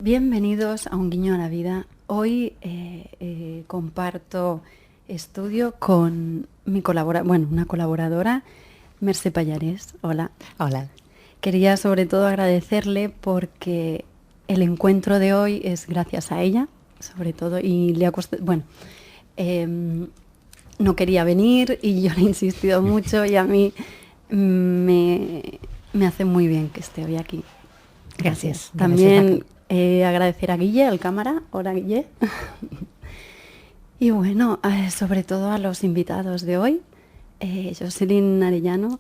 Bienvenidos a Un Guiño a la Vida. Hoy comparto estudio con una colaboradora, Mercè Pallarés. Hola. Hola. Quería sobre todo agradecerle porque el encuentro de hoy es gracias a ella, sobre todo, y le ha costado, no quería venir y yo le he insistido mucho y a mí me hace muy bien que esté hoy aquí. Gracias. También agradecer a Guille, al cámara. Hola, Guille. Y bueno, sobre todo a los invitados de hoy. Jocelyn Arellano,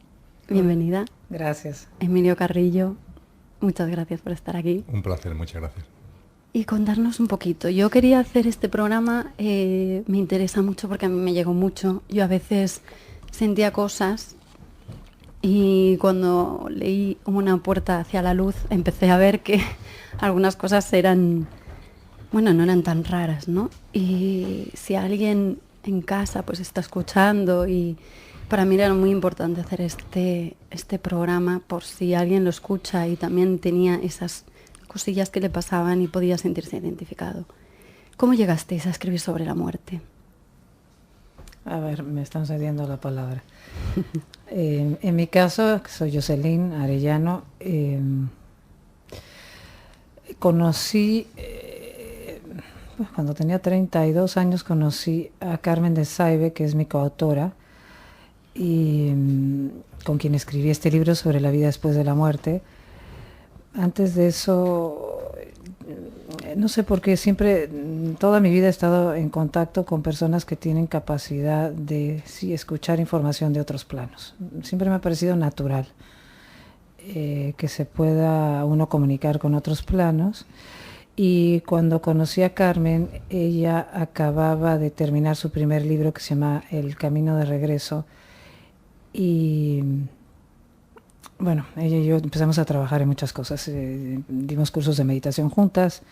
bienvenida. Gracias. Emilio Carrillo, muchas gracias por estar aquí. Un placer, muchas gracias. Y contarnos un poquito. Yo quería hacer este programa, me interesa mucho porque a mí me llegó mucho. Yo a veces sentía cosas y cuando leí Una puerta hacia la luz empecé a ver que algunas cosas no eran tan raras, ¿no? Y si alguien en casa pues está escuchando, y para mí era muy importante hacer este programa por si alguien lo escucha y también tenía esas cosillas que le pasaban y podía sentirse identificado. ¿Cómo llegasteis a escribir sobre la muerte? A ver, me están cediendo la palabra. En mi caso, soy Jocelyn Arellano. Conocí, cuando tenía 32 años, conocí a Carmen de Saibe, que es mi coautora, y con quien escribí este libro sobre la vida después de la muerte. Antes de eso, no sé por qué, siempre, toda mi vida he estado en contacto con personas que tienen capacidad de escuchar información de otros planos. Siempre me ha parecido natural que se pueda uno comunicar con otros planos. Y cuando conocí a Carmen, ella acababa de terminar su primer libro que se llama El Camino de Regreso. Y bueno, ella y yo empezamos a trabajar en muchas cosas. Dimos cursos de meditación juntas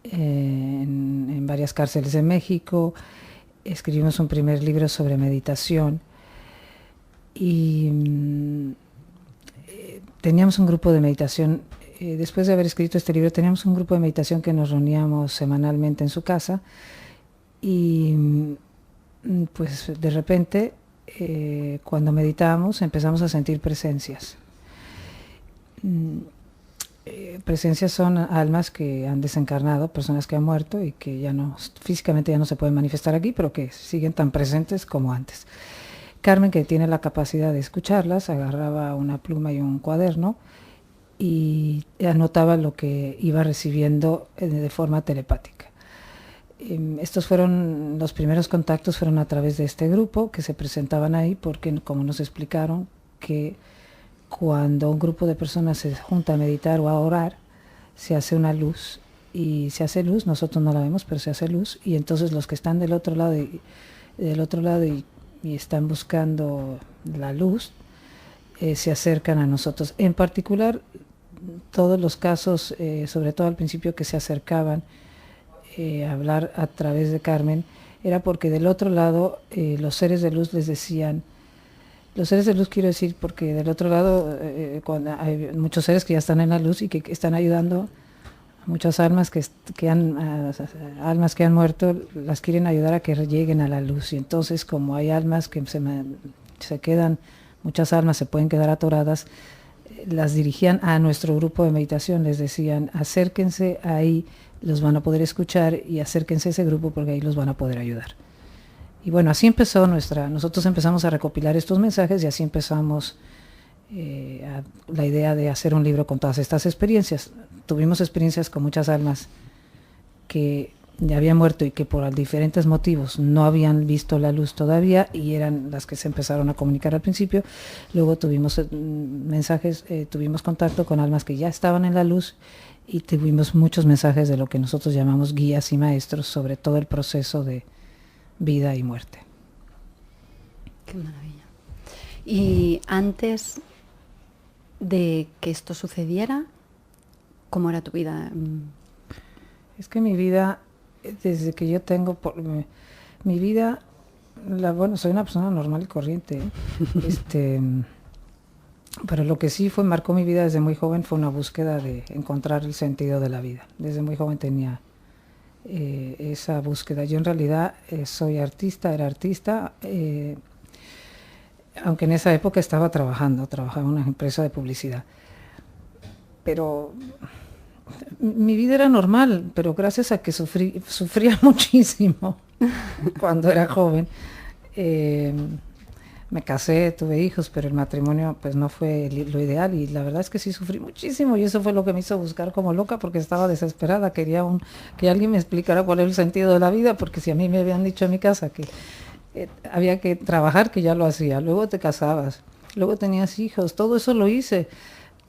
en varias cárceles de México. Escribimos un primer libro sobre meditación y teníamos un grupo de meditación. Después de haber escrito este libro, teníamos un grupo de meditación que nos reuníamos semanalmente en su casa, y pues de repente cuando meditábamos empezamos a sentir presencias. Presencias son almas que han desencarnado, personas que han muerto y que ya no, físicamente ya no se pueden manifestar aquí, pero que siguen tan presentes como antes. Carmen, que tiene la capacidad de escucharlas, agarraba una pluma y un cuaderno y anotaba lo que iba recibiendo de forma telepática. Estos fueron, los primeros contactos fueron a través de este grupo, que se presentaban ahí porque, como nos explicaron, que cuando un grupo de personas se junta a meditar o a orar, se hace una luz, y se hace luz, nosotros no la vemos, pero se hace luz, y entonces los que están del otro lado y están buscando la luz, se acercan a nosotros. En particular, todos los casos, sobre todo al principio, que se acercaban a hablar a través de Carmen, era porque del otro lado los seres de luz les decían, los seres de luz quiero decir porque del otro lado cuando hay muchos seres que ya están en la luz y que están ayudando a muchas almas almas que han muerto, las quieren ayudar a que lleguen a la luz. Y entonces, como hay almas que se quedan, muchas almas se pueden quedar atoradas, las dirigían a nuestro grupo de meditación, les decían, acérquense ahí, los van a poder escuchar, y acérquense a ese grupo porque ahí los van a poder ayudar. Y bueno, así empezó nosotros empezamos a recopilar estos mensajes, y así empezamos la idea de hacer un libro con todas estas experiencias. Tuvimos experiencias con muchas almas que ya habían muerto y que por diferentes motivos no habían visto la luz todavía, y eran las que se empezaron a comunicar al principio. Luego tuvimos tuvimos contacto con almas que ya estaban en la luz, y tuvimos muchos mensajes de lo que nosotros llamamos guías y maestros sobre todo el proceso de vida y muerte. Qué maravilla. Y antes de que esto sucediera, ¿cómo era tu vida? Es que mi vida, desde que yo tengo mi vida, soy una persona normal y corriente. Pero lo que sí marcó mi vida desde muy joven fue una búsqueda de encontrar el sentido de la vida. Desde muy joven tenía esa búsqueda. Yo en realidad soy artista, era artista, aunque en esa época trabajaba en una empresa de publicidad. Pero mi vida era normal, pero gracias a que sufría muchísimo cuando era joven. Me casé, tuve hijos, pero el matrimonio pues no fue lo ideal, y la verdad es que sí sufrí muchísimo, y eso fue lo que me hizo buscar como loca, porque estaba desesperada, quería que alguien me explicara cuál era el sentido de la vida, porque si a mí me habían dicho en mi casa que había que trabajar, que ya lo hacía, luego te casabas, luego tenías hijos, todo eso lo hice,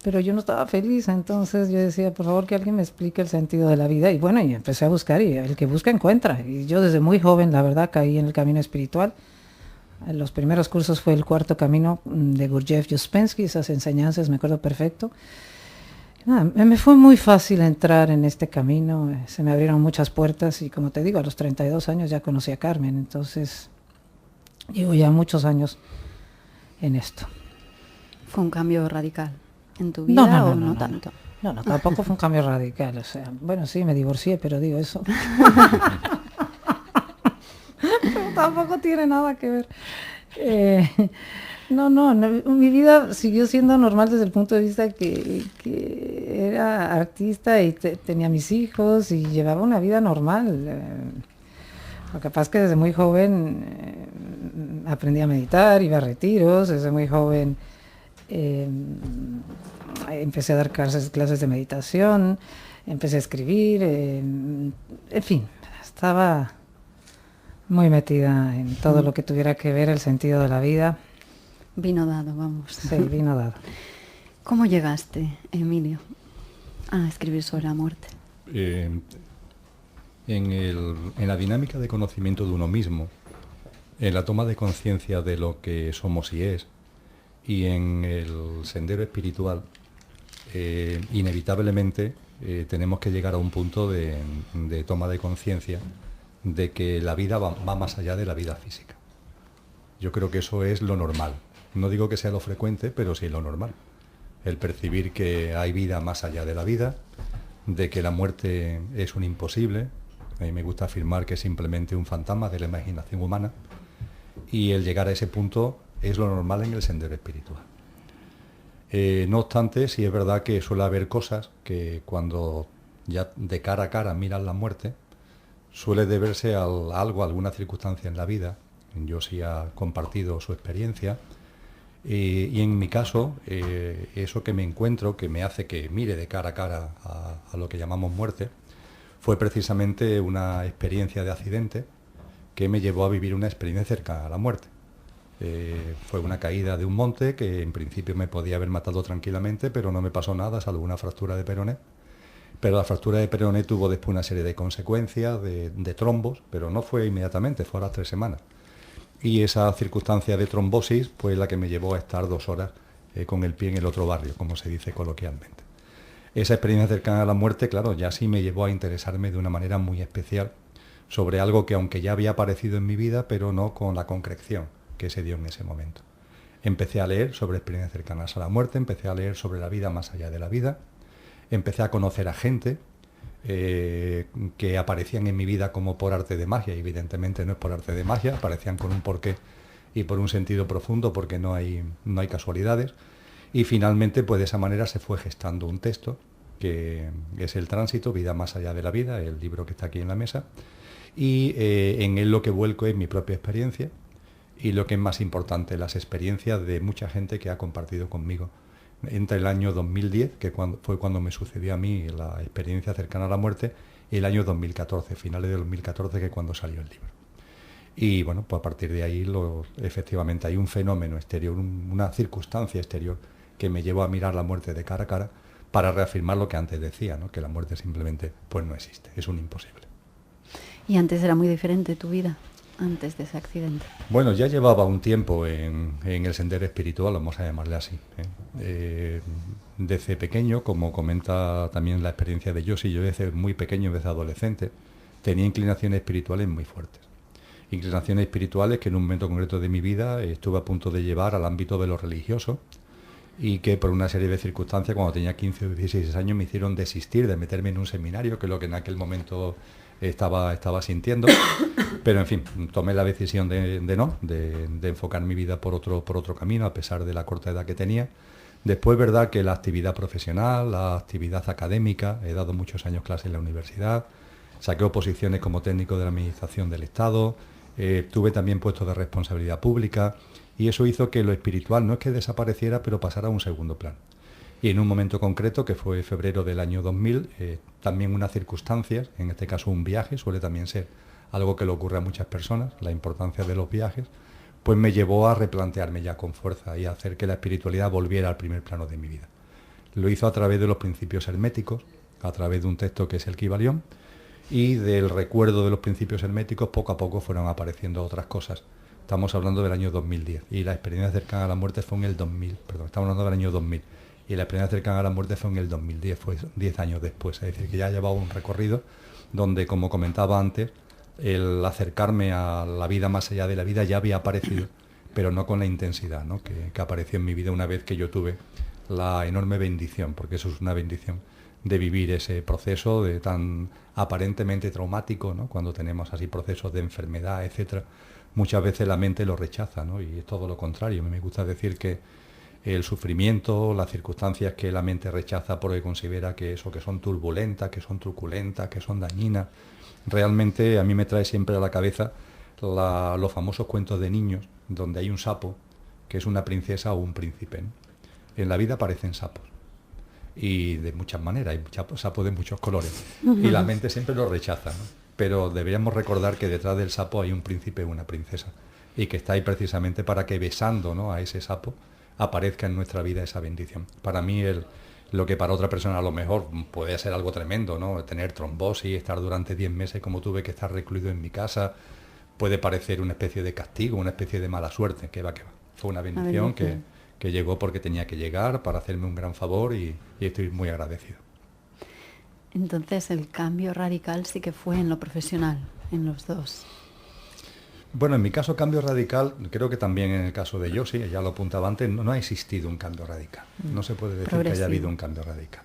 pero yo no estaba feliz. Entonces yo decía, por favor, que alguien me explique el sentido de la vida. Y bueno, y empecé a buscar, y el que busca encuentra. Y yo desde muy joven, la verdad, caí en el camino espiritual. Los primeros cursos fue el Cuarto Camino de Gurdjieff y Uspensky, esas enseñanzas me acuerdo perfecto. Nada, me fue muy fácil entrar en este camino, se me abrieron muchas puertas, y como te digo, a los 32 años ya conocí a Carmen, entonces llevo ya muchos años en esto. ¿Fue un cambio radical en tu vida o no tanto? No, tampoco fue un cambio radical, o sea, bueno, sí, me divorcié, pero digo eso. Pero tampoco tiene nada que ver. No, mi vida siguió siendo normal desde el punto de vista que era artista y tenía mis hijos y llevaba una vida normal. Lo que pasa es que desde muy joven aprendí a meditar, iba a retiros, desde muy joven empecé a dar clases de meditación, empecé a escribir, en fin, estaba muy metida en todo lo que tuviera que ver el sentido de la vida. Vino dado, vamos. Sí, vino dado. ¿Cómo llegaste, Emilio, a escribir sobre la muerte? En la dinámica de conocimiento de uno mismo, en la toma de conciencia de lo que somos y es, y en el sendero espiritual, inevitablemente tenemos que llegar a un punto de toma de conciencia de que la vida va más allá de la vida física. Yo creo que eso es lo normal. No digo que sea lo frecuente, pero sí lo normal. El percibir que hay vida más allá de la vida, de que la muerte es un imposible. A mí me gusta afirmar que es simplemente un fantasma de la imaginación humana, y el llegar a ese punto es lo normal en el sendero espiritual. No obstante, sí es verdad que suele haber cosas que cuando ya de cara a cara miran la muerte, suele deberse a algo, a alguna circunstancia en la vida. Yo sí he compartido su experiencia, y en mi caso, eso que me encuentro, que me hace que mire de cara a cara a lo que llamamos muerte, fue precisamente una experiencia de accidente que me llevó a vivir una experiencia cercana a la muerte. Fue una caída de un monte que en principio me podía haber matado tranquilamente, pero no me pasó nada, salvo una fractura de peroné. Pero la fractura de peroné tuvo después una serie de consecuencias, de trombos, pero no fue inmediatamente, fue a las 3 semanas. Y esa circunstancia de trombosis fue la que me llevó a estar 2 horas con el pie en el otro barrio, como se dice coloquialmente. Esa experiencia cercana a la muerte, claro, ya sí me llevó a interesarme de una manera muy especial sobre algo que aunque ya había aparecido en mi vida, pero no con la concreción que se dio en ese momento. Empecé a leer sobre experiencias cercanas a la muerte, empecé a leer sobre la vida más allá de la vida, empecé a conocer a gente que aparecían en mi vida como por arte de magia, y evidentemente no es por arte de magia, aparecían con un porqué y por un sentido profundo, porque no hay casualidades. Y finalmente, pues de esa manera se fue gestando un texto que es El Tránsito, Vida más allá de la vida, el libro que está aquí en la mesa, y en él lo que vuelco es mi propia experiencia, y lo que es más importante, las experiencias de mucha gente que ha compartido conmigo entre el año 2010, que fue cuando me sucedió a mí la experiencia cercana a la muerte, y el año 2014, finales de 2014, que es cuando salió el libro. Y bueno, pues a partir de ahí efectivamente hay un fenómeno exterior, una circunstancia exterior que me llevó a mirar la muerte de cara a cara para reafirmar lo que antes decía, ¿no? Que la muerte simplemente pues no existe, es un imposible. ¿Y antes era muy diferente tu vida, antes de ese accidente? Bueno, ya llevaba un tiempo en el sendero espiritual, vamos a llamarle así. Desde pequeño, como comenta también la experiencia de Yoshi, yo desde muy pequeño, desde adolescente, tenía inclinaciones espirituales muy fuertes. Inclinaciones espirituales que en un momento concreto de mi vida estuve a punto de llevar al ámbito de lo religioso, y que por una serie de circunstancias, cuando tenía 15 o 16 años, me hicieron desistir de meterme en un seminario, que es lo que en aquel momento estaba sintiendo. Pero, en fin, tomé la decisión de enfocar mi vida por otro camino, a pesar de la corta edad que tenía. Después, verdad que la actividad profesional, la actividad académica, he dado muchos años clases en la universidad, saqué oposiciones como técnico de la Administración del Estado, tuve también puestos de responsabilidad pública, y eso hizo que lo espiritual no es que desapareciera, pero pasara a un segundo plano. Y en un momento concreto, que fue febrero del año 2000, también unas circunstancias, en este caso un viaje, suele también ser algo que le ocurre a muchas personas, la importancia de los viajes, pues me llevó a replantearme ya con fuerza y a hacer que la espiritualidad volviera al primer plano de mi vida. Lo hizo a través de los principios herméticos, a través de un texto que es el Kybalión, y del recuerdo de los principios herméticos poco a poco fueron apareciendo otras cosas. Estamos hablando del año 2010 y la experiencia cercana a la muerte fue en el 2000, estamos hablando del año 2000 y la experiencia cercana a la muerte fue en el 2010, fue 10 años después, es decir, que ya llevaba un recorrido donde, como comentaba antes, el acercarme a la vida más allá de la vida ya había aparecido, pero no con la intensidad, ¿no?, que apareció en mi vida una vez que yo tuve la enorme bendición, porque eso es una bendición, de vivir ese proceso de tan aparentemente traumático, ¿no?, cuando tenemos así procesos de enfermedad, etcétera. Muchas veces la mente lo rechaza, ¿no?, y es todo lo contrario. Me gusta decir que el sufrimiento, las circunstancias que la mente rechaza porque considera que son turbulentas, que son truculentas, que son dañinas, realmente a mí me trae siempre a la cabeza los famosos cuentos de niños, donde hay un sapo que es una princesa o un príncipe, ¿no? En la vida aparecen sapos, y de muchas maneras, hay sapos de muchos colores, y la mente siempre lo rechaza, ¿no? Pero deberíamos recordar que detrás del sapo hay un príncipe o una princesa, y que está ahí precisamente para que, besando, ¿no?, a ese sapo, aparezca en nuestra vida esa bendición. Para mí lo que para otra persona a lo mejor puede ser algo tremendo, ¿no?, tener trombosis, estar durante 10 meses como tuve que estar recluido en mi casa, puede parecer una especie de castigo, una especie de mala suerte, que va. Fue una bendición que llegó porque tenía que llegar para hacerme un gran favor, y estoy muy agradecido. Entonces el cambio radical sí que fue en lo profesional, en los dos. Bueno, en mi caso cambio radical, creo que también en el caso de Yoshi, ya lo apuntaba antes, no ha existido un cambio radical. No se puede decir que haya habido un cambio radical.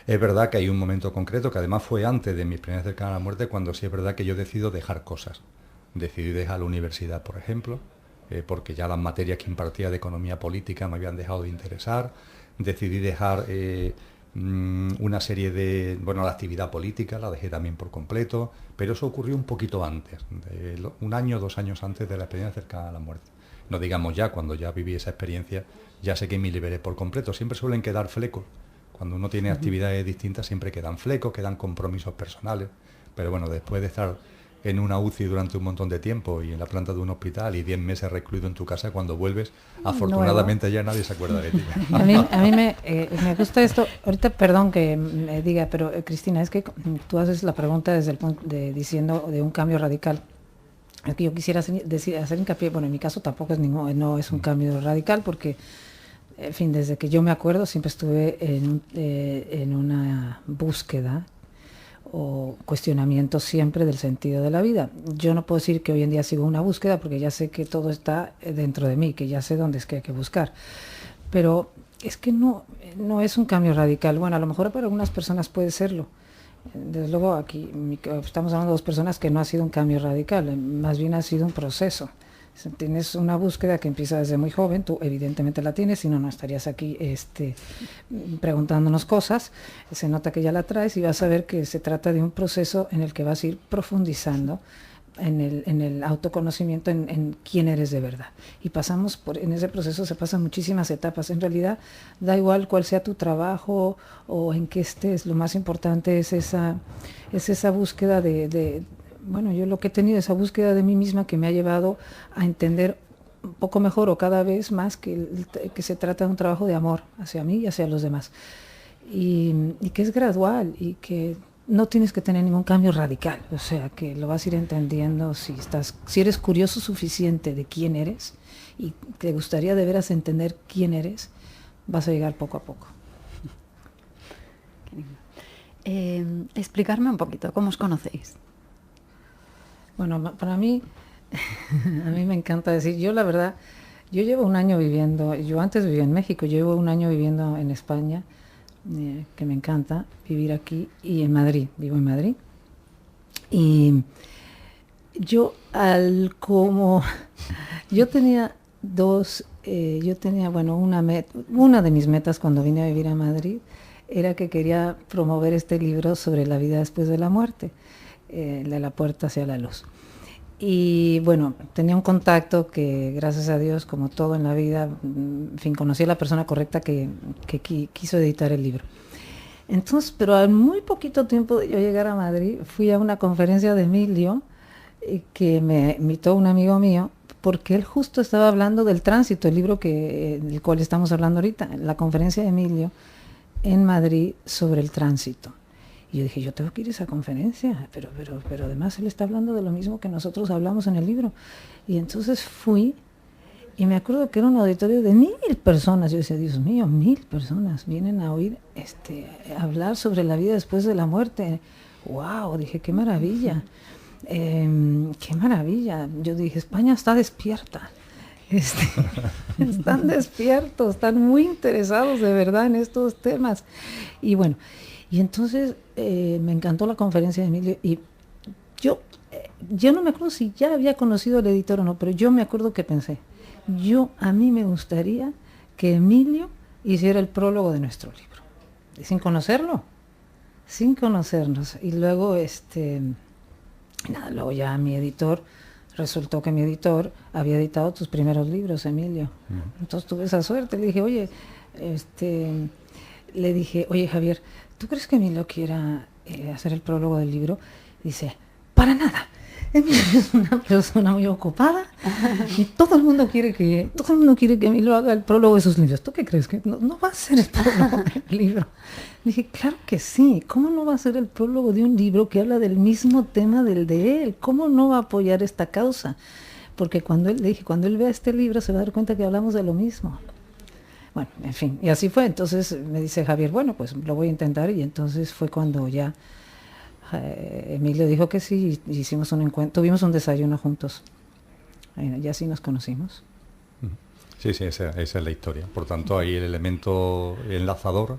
Es verdad que hay un momento concreto, que además fue antes de mi experiencia cercana a la muerte, cuando sí es verdad que yo decido dejar cosas. Decidí dejar la universidad, por ejemplo, porque ya las materias que impartía de economía política me habían dejado de interesar. Decidí dejar una serie de... la actividad política la dejé también por completo, pero eso ocurrió un poquito antes, 1 año, 2 años antes de la experiencia cercana a la muerte. No digamos ya, cuando ya viví esa experiencia, ya sé que me liberé por completo. Siempre suelen quedar flecos. Cuando uno tiene actividades distintas siempre quedan flecos, quedan compromisos personales, pero bueno, después de estar en una UCI durante un montón de tiempo y en la planta de un hospital y 10 meses recluido en tu casa, cuando vuelves, afortunadamente ya nadie se acuerda de ti. A mí me gusta esto. Ahorita, perdón que me diga, pero Cristina, es que tú haces la pregunta desde el punto diciendo de un cambio radical. Es que yo quisiera hacer hincapié, bueno, en mi caso tampoco no es un cambio radical, porque, en fin, desde que yo me acuerdo siempre estuve en una búsqueda o cuestionamiento siempre del sentido de la vida. Yo no puedo decir que hoy en día sigo una búsqueda, porque ya sé que todo está dentro de mí, que ya sé dónde es que hay que buscar. Pero es que no es un cambio radical. Bueno, a lo mejor para algunas personas puede serlo. Desde luego aquí estamos hablando de 2 personas que no ha sido un cambio radical, más bien ha sido un proceso. Tienes una búsqueda que empieza desde muy joven, tú evidentemente la tienes, si no, no estarías aquí preguntándonos cosas. Se nota que ya la traes y vas a ver que se trata de un proceso en el que vas a ir profundizando en el autoconocimiento, en quién eres de verdad. Y en ese proceso se pasan muchísimas etapas. En realidad da igual cuál sea tu trabajo o en qué estés, lo más importante es esa búsqueda bueno, yo lo que he tenido, esa búsqueda de mí misma, que me ha llevado a entender un poco mejor o cada vez más que se trata de un trabajo de amor hacia mí y hacia los demás. Y que es gradual y que no tienes que tener ningún cambio radical. O sea, que lo vas a ir entendiendo si eres curioso suficiente de quién eres y te gustaría de veras entender quién eres, vas a llegar poco a poco. Explicarme un poquito, ¿cómo os conocéis? Bueno, para mí, a mí me encanta decir, yo la verdad, Yo llevo un año viviendo, yo antes vivía en México, yo llevo un año viviendo en España, que me encanta vivir aquí, y en Madrid, vivo en Madrid. Y yo yo tenía bueno, una de mis metas cuando vine a vivir a Madrid era que quería promover este libro sobre la vida después de la muerte, de la puerta hacia la luz. Y bueno, tenía un contacto que, gracias a Dios, como todo en la vida, en fin, conocí a la persona correcta que quiso editar el libro. Entonces, pero al muy poquito tiempo de yo llegar a Madrid, fui a una conferencia de Emilio, que me invitó un amigo mío, porque él justo estaba hablando del tránsito, el libro del cual estamos hablando ahorita, la conferencia de Emilio en Madrid sobre el tránsito. Y yo dije, yo tengo que ir a esa conferencia, pero además él está hablando de lo mismo que nosotros hablamos en el libro. Y entonces fui, y me acuerdo que era un auditorio de 1000 personas. Yo decía, Dios mío, 1000 personas vienen a oír hablar sobre la vida después de la muerte. ¡Wow! Dije, qué maravilla. Qué maravilla. Yo dije, España está despierta. Están despiertos, están muy interesados de verdad en estos temas. Y bueno, y entonces me encantó la conferencia de Emilio, y yo no me acuerdo si ya había conocido al editor o no, pero yo me acuerdo que pensé, a mí me gustaría que Emilio hiciera el prólogo de nuestro libro, y sin conocernos. Y luego luego ya resultó que mi editor había editado tus primeros libros, Emilio. Entonces tuve esa suerte. Le dije, oye, Javier, ¿tú crees que Emilio quiera hacer el prólogo del libro? Dice, para nada. Emilio es una persona muy ocupada y todo el mundo quiere que Emilio haga el prólogo de sus libros. ¿Tú qué crees? ¿Que no va a ser el prólogo del libro? Le dije, claro que sí. ¿Cómo no va a ser el prólogo de un libro que habla del mismo tema del de él? ¿Cómo no va a apoyar esta causa? Porque cuando él vea este libro se va a dar cuenta que hablamos de lo mismo. Bueno, en fin, y así fue. Entonces me dice Javier, bueno, pues lo voy a intentar, y entonces fue cuando ya Emilio dijo que sí, y hicimos un encuentro, tuvimos un desayuno juntos. Bueno, ya sí nos conocimos. Sí, esa es la historia. Por tanto, ahí el elemento enlazador,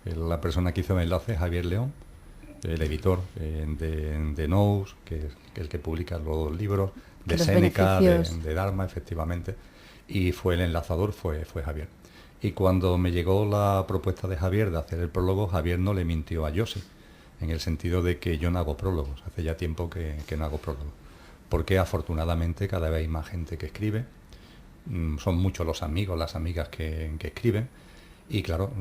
la persona que hizo el enlace es Javier León, el editor de Nous, que es el que publica los libros, de Séneca, de Dharma, efectivamente, y fue el enlazador, fue Javier. Y cuando me llegó la propuesta de Javier de hacer el prólogo, Javier no le mintió a Josi, en el sentido de que yo no hago prólogos, hace ya tiempo que no hago prólogos, porque afortunadamente cada vez hay más gente que escribe, son muchos los amigos, las amigas que escriben, y claro,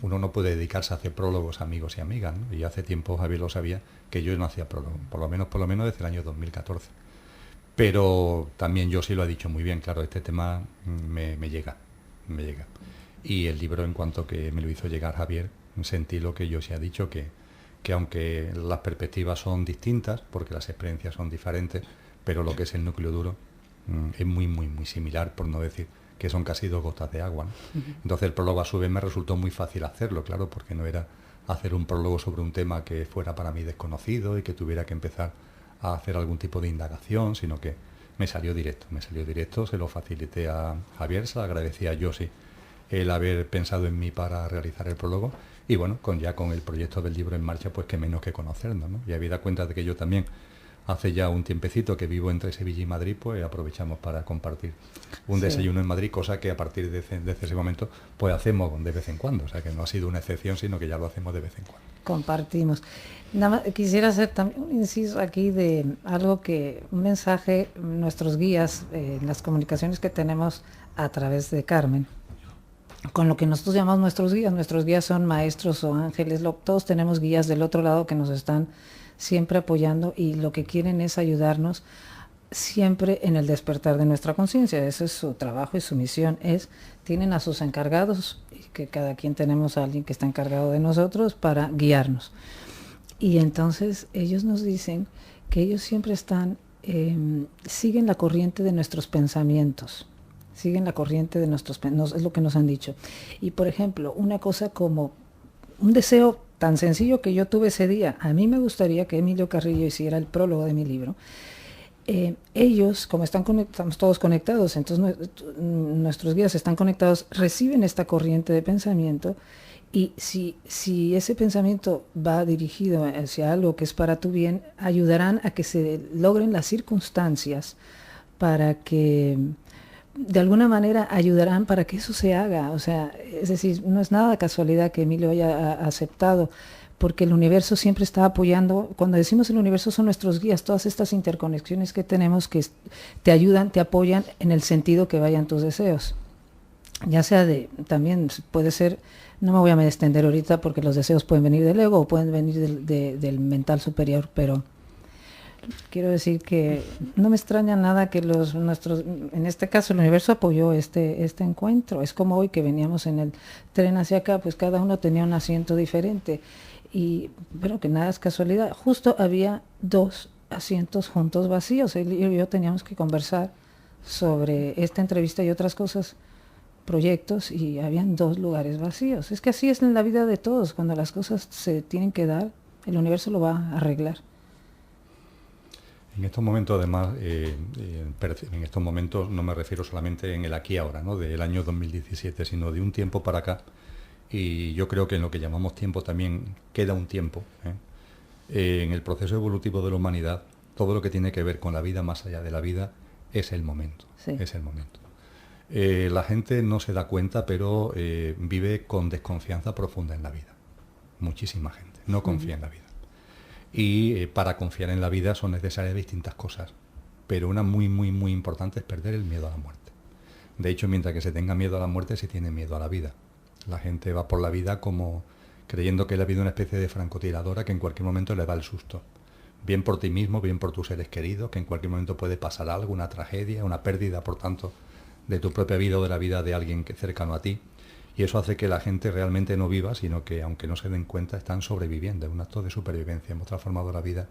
uno no puede dedicarse a hacer prólogos a amigos y amigas, ¿no? Y hace tiempo Javier lo sabía, que yo no hacía prólogos, por lo menos desde el año 2014. Pero también Josi lo ha dicho muy bien, claro, este tema me llega. Y el libro, en cuanto que me lo hizo llegar Javier, sentí lo que Josi ha dicho, que aunque las perspectivas son distintas, porque las experiencias son diferentes, pero lo que es el núcleo duro es muy, muy, muy similar, por no decir que son casi 2 gotas de agua, ¿no? Entonces el prólogo a su vez me resultó muy fácil hacerlo, claro, porque no era hacer un prólogo sobre un tema que fuera para mí desconocido y que tuviera que empezar a hacer algún tipo de indagación, sino que me salió directo, se lo facilité a Javier, se lo agradecí a Josi el haber pensado en mí para realizar el prólogo, y bueno, con el proyecto del libro en marcha, pues que menos que conocernos, ¿no? Y habida cuenta de que yo también hace ya un tiempecito que vivo entre Sevilla y Madrid, pues aprovechamos para compartir un desayuno en Madrid, cosa que a partir de ese momento pues hacemos de vez en cuando, o sea que no ha sido una excepción, sino que ya lo hacemos de vez en cuando. Compartimos. Nada más, quisiera hacer también un inciso aquí de algo un mensaje, nuestros guías, las comunicaciones que tenemos a través de Carmen, con lo que nosotros llamamos nuestros guías son maestros o ángeles, todos tenemos guías del otro lado que nos están siempre apoyando, y lo que quieren es ayudarnos siempre en el despertar de nuestra conciencia. Ese es su trabajo y su misión. Tienen a sus encargados, y que cada quien tenemos a alguien que está encargado de nosotros para guiarnos. Y entonces ellos nos dicen que ellos siempre siguen la corriente de nuestros pensamientos. Es lo que nos han dicho. Y por ejemplo, una cosa como un deseo tan sencillo que yo tuve ese día, a mí me gustaría que Emilio Carrillo hiciera el prólogo de mi libro, ellos, como estamos todos conectados, entonces nuestros guías están conectados, reciben esta corriente de pensamiento, y si ese pensamiento va dirigido hacia algo que es para tu bien, ayudarán a que se logren las circunstancias para que, de alguna manera, ayudarán para que eso se haga. O sea, es decir, no es nada casualidad que Emilio haya aceptado, porque el universo siempre está apoyando. Cuando decimos el universo, son nuestros guías, todas estas interconexiones que tenemos que te ayudan, te apoyan en el sentido que vayan tus deseos. Ya sea también puede ser, no me voy a extender ahorita porque los deseos pueden venir del ego o pueden venir del mental superior, pero quiero decir que no me extraña nada que en este caso el universo apoyó este encuentro. Es como hoy que veníamos en el tren hacia acá, pues cada uno tenía un asiento diferente, pero que nada es casualidad. Justo había 2 asientos juntos vacíos. Él y yo teníamos que conversar sobre esta entrevista y otras cosas, proyectos, y habían 2 lugares vacíos. Es que así es en la vida de todos. Cuando las cosas se tienen que dar, el universo lo va a arreglar. En estos momentos, además, en estos momentos no me refiero solamente en el aquí y ahora, ¿no?, del año 2017, sino de un tiempo para acá. Y yo creo que en lo que llamamos tiempo también queda un tiempo, en el proceso evolutivo de la humanidad, todo lo que tiene que ver con la vida más allá de la vida es el momento. Sí. Es el momento. La gente no se da cuenta, pero vive con desconfianza profunda en la vida. Muchísima gente no confía en la vida. Y para confiar en la vida son necesarias distintas cosas, pero una muy, muy, muy importante es perder el miedo a la muerte. De hecho, mientras que se tenga miedo a la muerte, se tiene miedo a la vida. La gente va por la vida como creyendo que la vida es una especie de francotiradora que en cualquier momento le da el susto. Bien por ti mismo, bien por tus seres queridos, que en cualquier momento puede pasar algo, una tragedia, una pérdida, por tanto, de tu propia vida o de la vida de alguien cercano a ti. Y eso hace que la gente realmente no viva, sino que, aunque no se den cuenta, están sobreviviendo. Es un acto de supervivencia. Hemos transformado la vida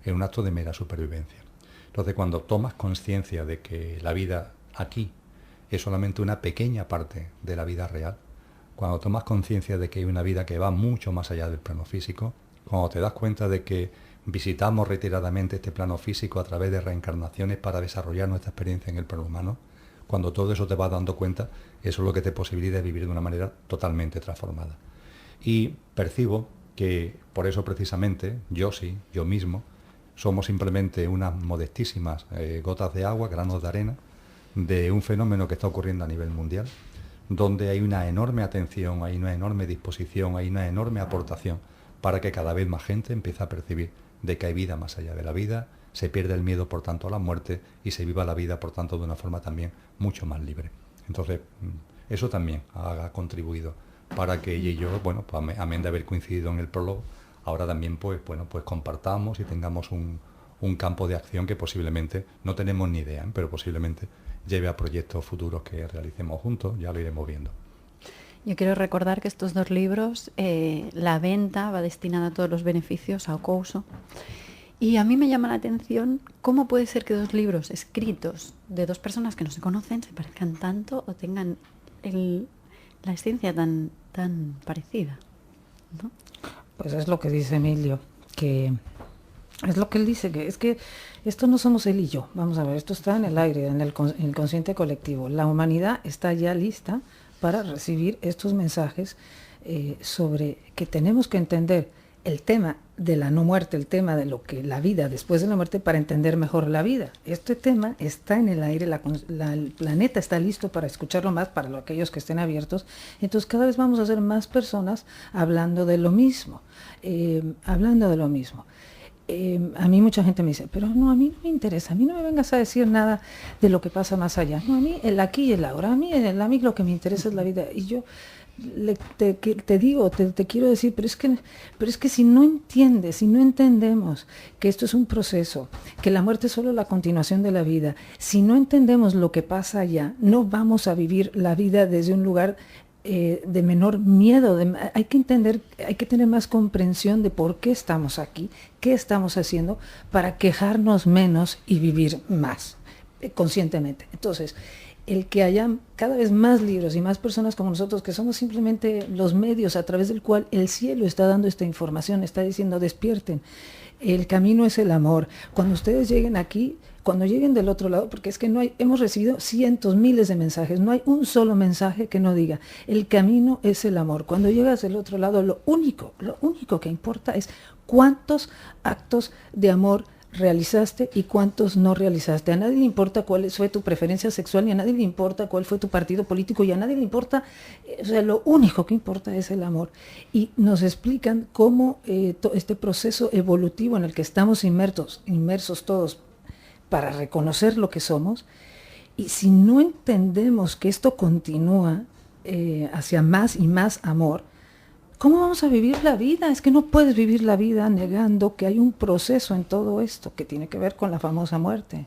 en un acto de mera supervivencia. Entonces, cuando tomas conciencia de que la vida aquí es solamente una pequeña parte de la vida real, cuando tomas conciencia de que hay una vida que va mucho más allá del plano físico, cuando te das cuenta de que visitamos reiteradamente este plano físico a través de reencarnaciones para desarrollar nuestra experiencia en el plano humano, cuando todo eso te vas dando cuenta, eso es lo que te posibilita vivir de una manera totalmente transformada. Y percibo que por eso precisamente yo mismo, somos simplemente unas modestísimas gotas de agua, granos de arena, de un fenómeno que está ocurriendo a nivel mundial, donde hay una enorme atención, hay una enorme disposición, hay una enorme aportación para que cada vez más gente empiece a percibir de que hay vida más allá de la vida, se pierde el miedo, por tanto, a la muerte y se viva la vida, por tanto, de una forma también mucho más libre. Entonces, eso también ha contribuido para que ella y yo, bueno, pues, amén de haber coincidido en el prólogo, ahora también, pues compartamos y tengamos un campo de acción que posiblemente, no tenemos ni idea, pero posiblemente lleve a proyectos futuros que realicemos juntos, ya lo iremos viendo. Yo quiero recordar que estos 2 libros, la venta va destinada a todos los beneficios a Ocouso. Y a mí me llama la atención cómo puede ser que 2 libros escritos de 2 personas que no se conocen se parezcan tanto o tengan la esencia tan parecida, ¿no? Pues es lo que dice Emilio, que es lo que él dice, que es que esto no somos él y yo. Vamos a ver, esto está en el aire, en el consciente colectivo. La humanidad está ya lista para recibir estos mensajes sobre que tenemos que entender el tema de la no muerte, el tema de lo que la vida después de la muerte, para entender mejor la vida. Este tema está en el aire, el planeta está listo para escucharlo más, para aquellos que estén abiertos. Entonces cada vez vamos a ser más personas hablando de lo mismo, a mí mucha gente me dice, pero no, a mí no me interesa, a mí no me vengas a decir nada de lo que pasa más allá. No, a mí el aquí y el ahora, a mí lo que me interesa es la vida. Y yo te quiero decir, pero es que si no entiendes, si no entendemos que esto es un proceso, que la muerte es solo la continuación de la vida, si no entendemos lo que pasa allá, no vamos a vivir la vida desde un lugar de menor miedo. Hay que entender, hay que tener más comprensión de por qué estamos aquí, qué estamos haciendo, para quejarnos menos y vivir más conscientemente. Entonces, el que haya cada vez más libros y más personas como nosotros, que somos simplemente los medios a través del cual el cielo está dando esta información, está diciendo despierten, el camino es el amor. Cuando ustedes lleguen aquí, cuando lleguen del otro lado, porque es que no hay, hemos recibido cientos, miles de mensajes, no hay un solo mensaje que no diga, el camino es el amor. Cuando llegas del otro lado, lo único que importa es cuántos actos de amor realizaste y cuántos no realizaste. A nadie le importa cuál fue tu preferencia sexual, ni a nadie le importa cuál fue tu partido político, y a nadie le importa, o sea, lo único que importa es el amor. Y nos explican cómo este proceso evolutivo en el que estamos inmersos todos para reconocer lo que somos, y si no entendemos que esto continúa hacia más y más amor, ¿cómo vamos a vivir la vida? Es que no puedes vivir la vida negando que hay un proceso en todo esto que tiene que ver con la famosa muerte.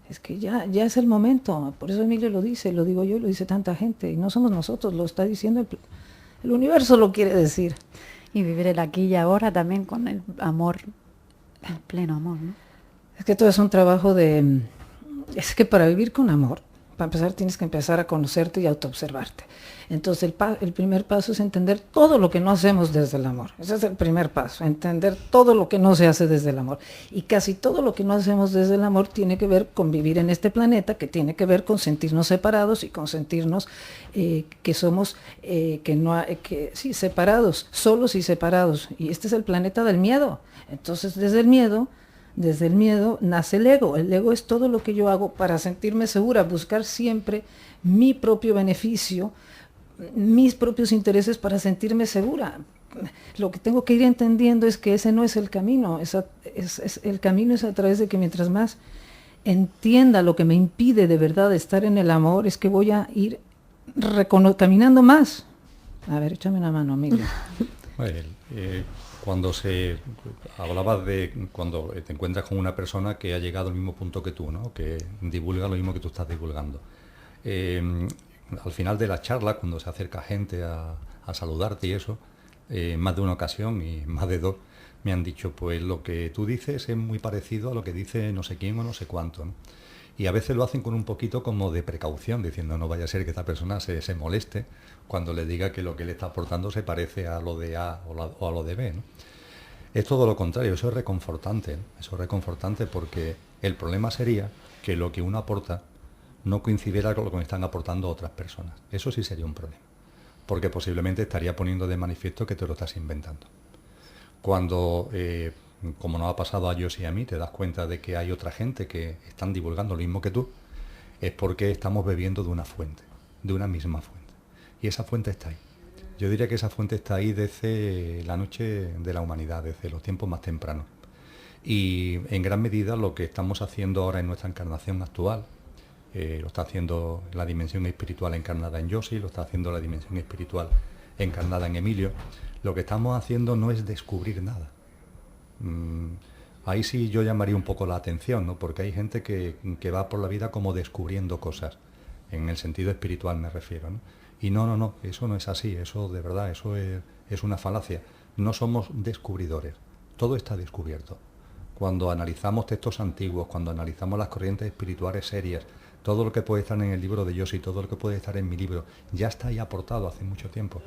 Es que ya es el momento. Por eso Emilio lo dice, lo digo yo, lo dice tanta gente. Y no somos nosotros, lo está diciendo el universo, lo quiere decir. Y vivir el aquí y ahora también con el amor, el pleno amor, ¿no? Es que todo es un trabajo de... Es que para vivir con amor, para empezar tienes que empezar a conocerte y autoobservarte. Entonces el primer paso es entender todo lo que no hacemos desde el amor. Ese es el primer paso, entender todo lo que no se hace desde el amor. Y casi todo lo que no hacemos desde el amor tiene que ver con vivir en este planeta, que tiene que ver con sentirnos separados y con sentirnos que somos, separados, solos y separados. Y este es el planeta del miedo. Entonces desde el miedo nace el ego. El ego es todo lo que yo hago para sentirme segura, buscar siempre mi propio beneficio, mis propios intereses para sentirme segura. Lo que tengo que ir entendiendo es que ese no es el camino. El camino es a través de que mientras más entienda lo que me impide de verdad estar en el amor, es que voy a ir caminando más. A ver, échame una mano, amigo. Cuando hablabas de cuando te encuentras con una persona que ha llegado al mismo punto que tú, ¿no? Que divulga lo mismo que tú estás divulgando. Al final de la charla, cuando se acerca gente a saludarte y eso, más de una ocasión y más de dos, me han dicho, pues lo que tú dices es muy parecido a lo que dice no sé quién o no sé cuánto, ¿no? Y a veces lo hacen con un poquito como de precaución, diciendo no vaya a ser que esta persona se moleste cuando le diga que lo que le está aportando se parece a lo de A o a lo de B, ¿no? Es todo lo contrario, eso es reconfortante, ¿no? Eso es reconfortante porque el problema sería que lo que uno aporta no coincidiera con lo que me están aportando otras personas. Eso sí sería un problema, porque posiblemente estaría poniendo de manifiesto que te lo estás inventando. Cuando, como nos ha pasado a Josi y a mí, te das cuenta de que hay otra gente que están divulgando lo mismo que tú, es porque estamos bebiendo de una fuente, de una misma fuente. Y esa fuente está ahí. Yo diría que esa fuente está ahí desde la noche de la humanidad, desde los tiempos más tempranos. Y en gran medida lo que estamos haciendo ahora en nuestra encarnación actual, lo está haciendo la dimensión espiritual encarnada en Josi, lo está haciendo la dimensión espiritual encarnada en Emilio. Lo que estamos haciendo no es descubrir nada. Ahí sí yo llamaría un poco la atención, ¿no? Porque hay gente que va por la vida como descubriendo cosas, en el sentido espiritual me refiero, ¿no? Y no, eso no es así, eso de verdad, eso es una falacia. No somos descubridores, todo está descubierto. Cuando analizamos textos antiguos, cuando analizamos las corrientes espirituales serias, todo lo que puede estar en el libro de Josi, todo lo que puede estar en mi libro, ya está ahí aportado hace mucho tiempo.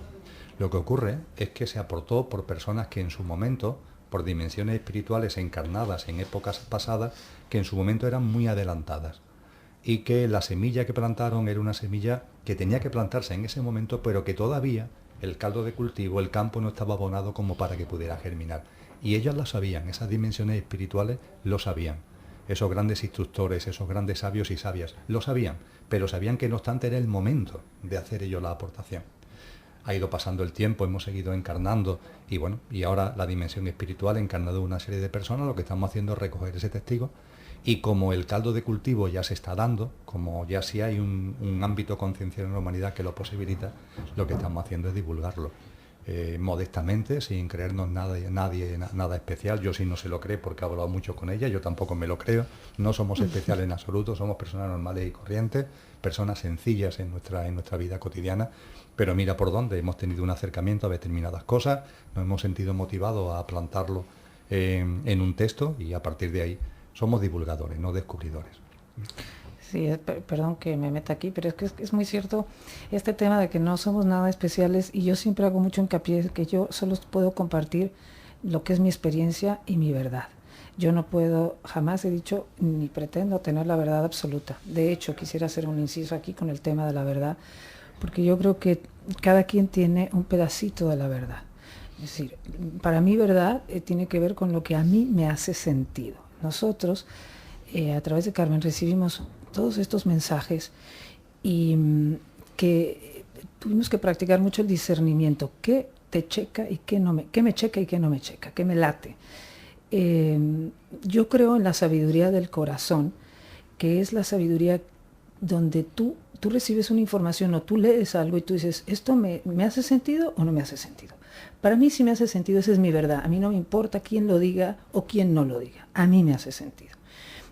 Lo que ocurre es que se aportó por personas que en su momento, por dimensiones espirituales encarnadas en épocas pasadas, que en su momento eran muy adelantadas. Y que la semilla que plantaron era una semilla que tenía que plantarse en ese momento, pero que todavía el caldo de cultivo, el campo no estaba abonado como para que pudiera germinar. Y ellos lo sabían, esas dimensiones espirituales lo sabían. Esos grandes instructores, esos grandes sabios y sabias, lo sabían, pero sabían que no obstante era el momento de hacer ellos la aportación. Ha ido pasando el tiempo, hemos seguido encarnando y bueno, y ahora la dimensión espiritual encarnado una serie de personas, lo que estamos haciendo es recoger ese testigo y como el caldo de cultivo ya se está dando, como ya sí hay un ámbito conciencial en la humanidad que lo posibilita, lo que estamos haciendo es divulgarlo. Modestamente, sin creernos nada especial. Yo sí no se lo cree porque he hablado mucho con ella, yo tampoco me lo creo, no somos especiales en absoluto, somos personas normales y corrientes, personas sencillas en nuestra vida cotidiana, pero mira por dónde hemos tenido un acercamiento a determinadas cosas, nos hemos sentido motivados a plantarlo en un texto y a partir de ahí somos divulgadores, no descubridores. Sí, perdón que me meta aquí, pero es muy cierto este tema de que no somos nada especiales, y yo siempre hago mucho hincapié en que yo solo puedo compartir lo que es mi experiencia y mi verdad. Yo no puedo, jamás he dicho ni pretendo tener la verdad absoluta. De hecho, quisiera hacer un inciso aquí con el tema de la verdad, porque yo creo que cada quien tiene un pedacito de la verdad. Es decir, para mí verdad tiene que ver con lo que a mí me hace sentido. Nosotros, a través de Carmen, recibimos todos estos mensajes y que tuvimos que practicar mucho el discernimiento. ¿Qué te checa y qué no me, qué me checa y qué no me checa? ¿Qué me late? Yo creo en la sabiduría del corazón, que es la sabiduría donde tú recibes una información o tú lees algo y tú dices, ¿esto me hace sentido o no me hace sentido? Para mí sí me hace sentido, esa es mi verdad. A mí no me importa quién lo diga o quién no lo diga. A mí me hace sentido.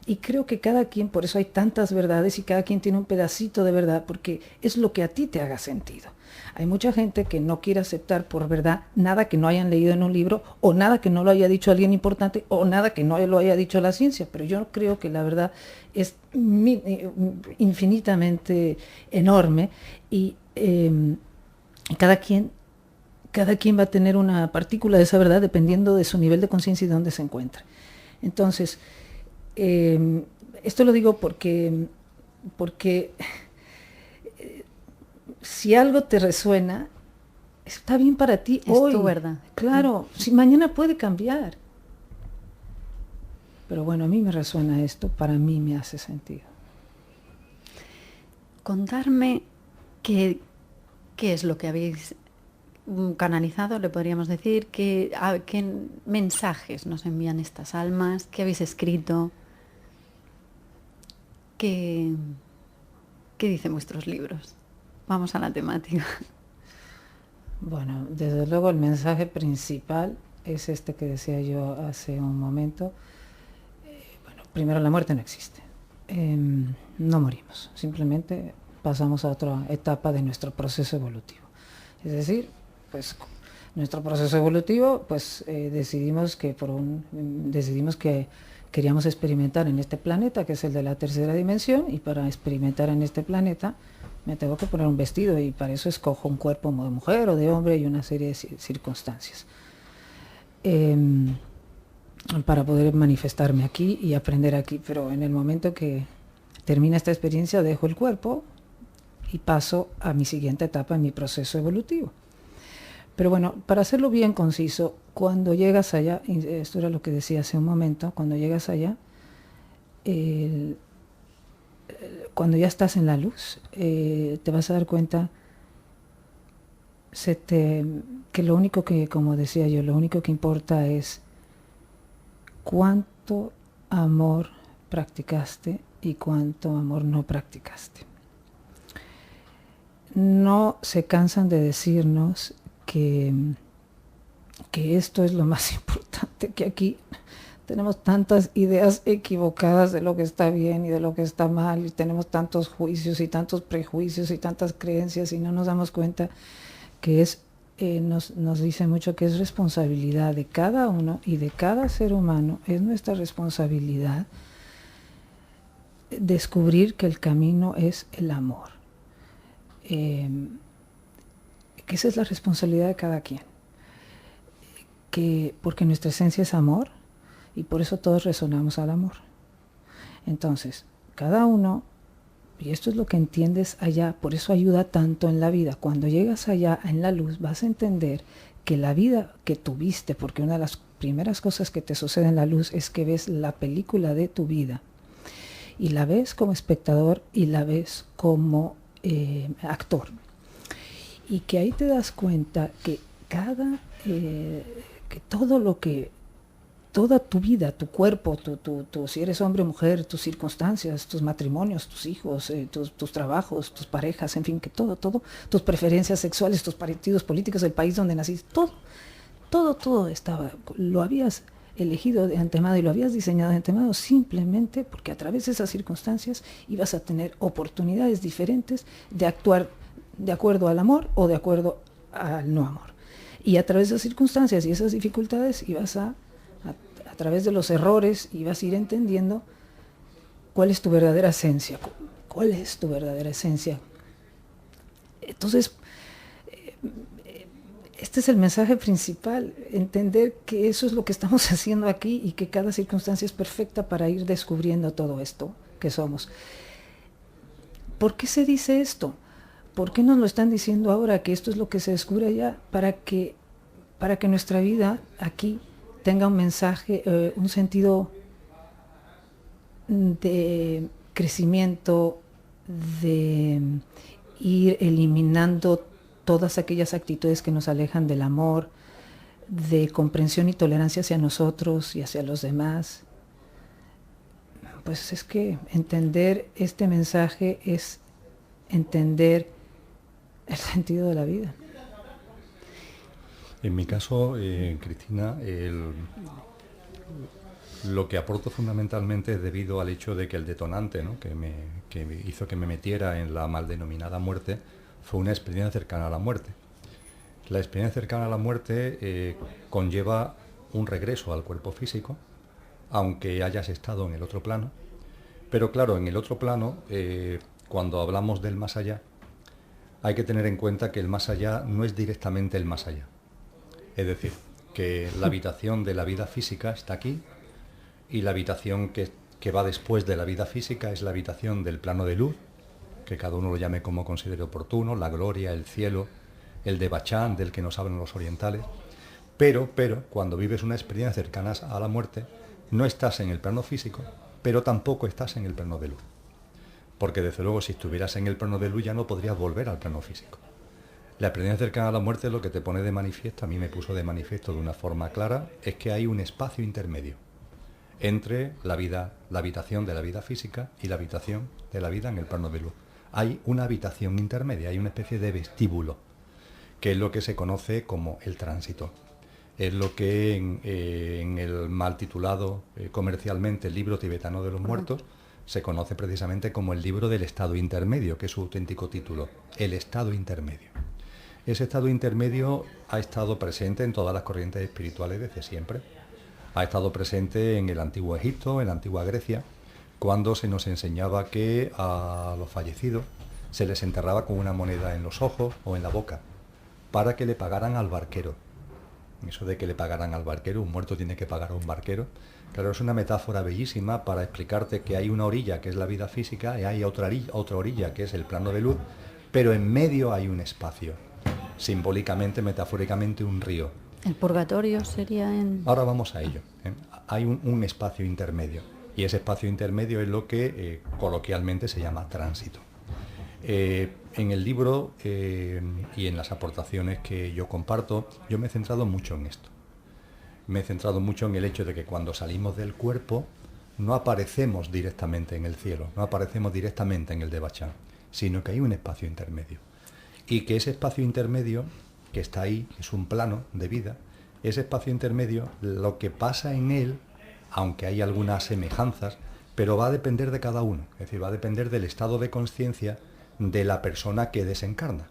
Y creo que cada quien, por eso hay tantas verdades y cada quien tiene un pedacito de verdad, porque es lo que a ti te haga sentido. Hay mucha gente que no quiere aceptar por verdad nada que no hayan leído en un libro, o nada que no lo haya dicho alguien importante, o nada que no lo haya dicho la ciencia, pero yo creo que la verdad es infinitamente enorme, y cada quien va a tener una partícula de esa verdad dependiendo de su nivel de conciencia y de dónde se encuentra. Entonces, esto lo digo porque si algo te resuena, está bien para ti hoy. Es tu verdad. Claro, si mañana puede cambiar. Pero bueno, a mí me resuena esto, para mí me hace sentido. Contarme qué es lo que habéis canalizado, le podríamos decir, qué mensajes nos envían estas almas, qué habéis escrito, qué dicen vuestros libros. Vamos a la temática. Bueno, desde luego el mensaje principal es este que decía yo hace un momento. Bueno, primero, la muerte no existe. No morimos, simplemente pasamos a otra etapa de nuestro proceso evolutivo. Es decir, pues nuestro proceso evolutivo, pues decidimos que queríamos experimentar en este planeta, que es el de la tercera dimensión, y para experimentar en este planeta me tengo que poner un vestido, y para eso escojo un cuerpo de mujer o de hombre y una serie de circunstancias. Para poder manifestarme aquí y aprender aquí, pero en el momento que termina esta experiencia dejo el cuerpo y paso a mi siguiente etapa en mi proceso evolutivo. Pero bueno, para hacerlo bien conciso, cuando llegas allá, esto era lo que decía hace un momento, cuando llegas allá, cuando ya estás en la luz, te vas a dar cuenta que lo único que, como decía yo, lo único que importa es cuánto amor practicaste y cuánto amor no practicaste. No se cansan de decirnos que esto es lo más importante, que aquí tenemos tantas ideas equivocadas de lo que está bien y de lo que está mal, y tenemos tantos juicios y tantos prejuicios y tantas creencias, y no nos damos cuenta que nos dice mucho que es responsabilidad de cada uno y de cada ser humano, es nuestra responsabilidad descubrir que el camino es el amor. Que esa es la responsabilidad de cada quien, porque nuestra esencia es amor, y por eso todos resonamos al amor. Entonces, cada uno, y esto es lo que entiendes allá, por eso ayuda tanto en la vida. Cuando llegas allá en la luz vas a entender que la vida que tuviste, porque una de las primeras cosas que te sucede en la luz es que ves la película de tu vida, y la ves como espectador y la ves como actor, y que ahí te das cuenta que toda tu vida, tu cuerpo, si eres hombre o mujer, tus circunstancias, tus matrimonios, tus hijos, tus trabajos, tus parejas, en fin, que todo, tus preferencias sexuales, tus partidos políticos, el país donde naciste, todo estaba, lo habías elegido de antemano y lo habías diseñado de antemano, simplemente porque a través de esas circunstancias ibas a tener oportunidades diferentes de actuar de acuerdo al amor o de acuerdo al no amor. Y a través de esas circunstancias y esas dificultades ibas a través de los errores ibas a ir entendiendo ¿cuál es tu verdadera esencia? ¿Cuál es tu verdadera esencia? Entonces, este es el mensaje principal, entender que eso es lo que estamos haciendo aquí y que cada circunstancia es perfecta para ir descubriendo todo esto que somos. ¿Por qué se dice esto? ¿Por qué nos lo están diciendo ahora, que esto es lo que se descubre allá? Para que nuestra vida aquí tenga un mensaje, un sentido de crecimiento, de ir eliminando todas aquellas actitudes que nos alejan del amor, de comprensión y tolerancia hacia nosotros y hacia los demás. Pues es que entender este mensaje es entender el sentido de la vida. En mi caso, Cristina, lo que aporto fundamentalmente es debido al hecho de que el detonante, ¿no?, que me hizo que me metiera en la mal denominada muerte fue una experiencia cercana a la muerte. La experiencia cercana a la muerte conlleva un regreso al cuerpo físico, aunque hayas estado en el otro plano. Pero claro, en el otro plano, cuando hablamos del más allá, hay que tener en cuenta que el más allá no es directamente el más allá. Es decir, que la habitación de la vida física está aquí y la habitación que va después de la vida física es la habitación del plano de luz, que cada uno lo llame como considere oportuno, la gloria, el cielo, el Devachan, del que nos hablan los orientales. Pero, cuando vives una experiencia cercana a la muerte, no estás en el plano físico, pero tampoco estás en el plano de luz. Porque desde luego, si estuvieras en el plano de luz ya no podrías volver al plano físico. La experiencia cercana a la muerte lo que te pone de manifiesto, a mí me puso de manifiesto de una forma clara, es que hay un espacio intermedio entre la habitación de la vida física y la habitación de la vida en el plano de luz. Hay una habitación intermedia, hay una especie de vestíbulo, que es lo que se conoce como el tránsito. Es lo que en el mal titulado comercialmente el libro tibetano de los muertos se conoce precisamente como el libro del estado intermedio, que es su auténtico título, el estado intermedio. Ese estado intermedio ha estado presente en todas las corrientes espirituales desde siempre. Ha estado presente en el antiguo Egipto, en la antigua Grecia, cuando se nos enseñaba que a los fallecidos se les enterraba con una moneda en los ojos o en la boca, para que le pagaran al barquero. Eso de que le pagaran al barquero, un muerto tiene que pagar a un barquero. Claro, es una metáfora bellísima para explicarte que hay una orilla que es la vida física y hay otra orilla que es el plano de luz, pero en medio hay un espacio, simbólicamente, metafóricamente, un río. ¿El purgatorio sería en...? Ahora vamos a ello. Hay un espacio intermedio, y ese espacio intermedio es lo que coloquialmente se llama tránsito. En el libro y en las aportaciones que yo comparto, yo me he centrado mucho en esto. Me he centrado mucho en el hecho de que cuando salimos del cuerpo no aparecemos directamente en el cielo, no aparecemos directamente en el Devachan, sino que hay un espacio intermedio. Y que ese espacio intermedio que está ahí, es un plano de vida, ese espacio intermedio, lo que pasa en él, aunque hay algunas semejanzas, pero va a depender de cada uno, es decir, va a depender del estado de conciencia de la persona que desencarna.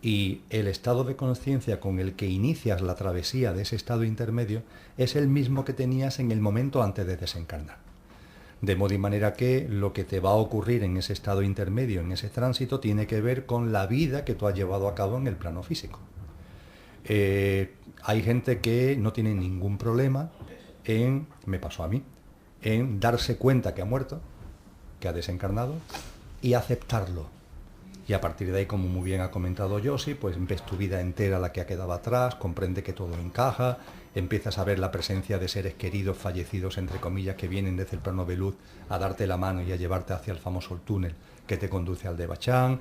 Y el estado de conciencia con el que inicias la travesía de ese estado intermedio es el mismo que tenías en el momento antes de desencarnar. De modo y manera que lo que te va a ocurrir en ese estado intermedio, en ese tránsito, tiene que ver con la vida que tú has llevado a cabo en el plano físico. Hay gente que no tiene ningún problema me pasó a mí, en darse cuenta que ha muerto, que ha desencarnado, y aceptarlo. Y a partir de ahí, como muy bien ha comentado Josi, pues ves tu vida entera la que ha quedado atrás, comprende que todo encaja, empiezas a ver la presencia de seres queridos, fallecidos, entre comillas, que vienen desde el plano de luz a darte la mano y a llevarte hacia el famoso túnel que te conduce al Devachan,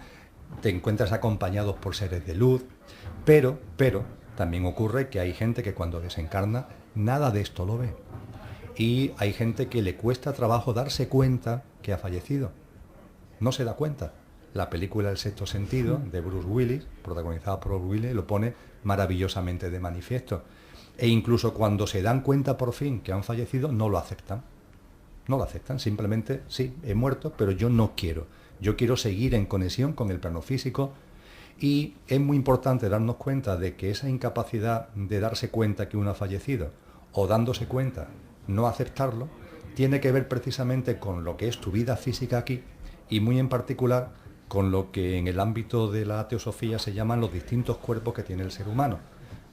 te encuentras acompañados por seres de luz, pero también ocurre que hay gente que cuando desencarna nada de esto lo ve. Y hay gente que le cuesta trabajo darse cuenta que ha fallecido. No se da cuenta. La película El sexto sentido, de Bruce Willis, protagonizada por Bruce Willis, lo pone maravillosamente de manifiesto. E incluso cuando se dan cuenta por fin que han fallecido, no lo aceptan. No lo aceptan, simplemente, sí, he muerto, pero yo no quiero. Yo quiero seguir en conexión con el plano físico. Y es muy importante darnos cuenta de que esa incapacidad de darse cuenta que uno ha fallecido, o dándose cuenta, no aceptarlo, tiene que ver precisamente con lo que es tu vida física aquí y muy en particular con lo que en el ámbito de la teosofía se llaman los distintos cuerpos que tiene el ser humano.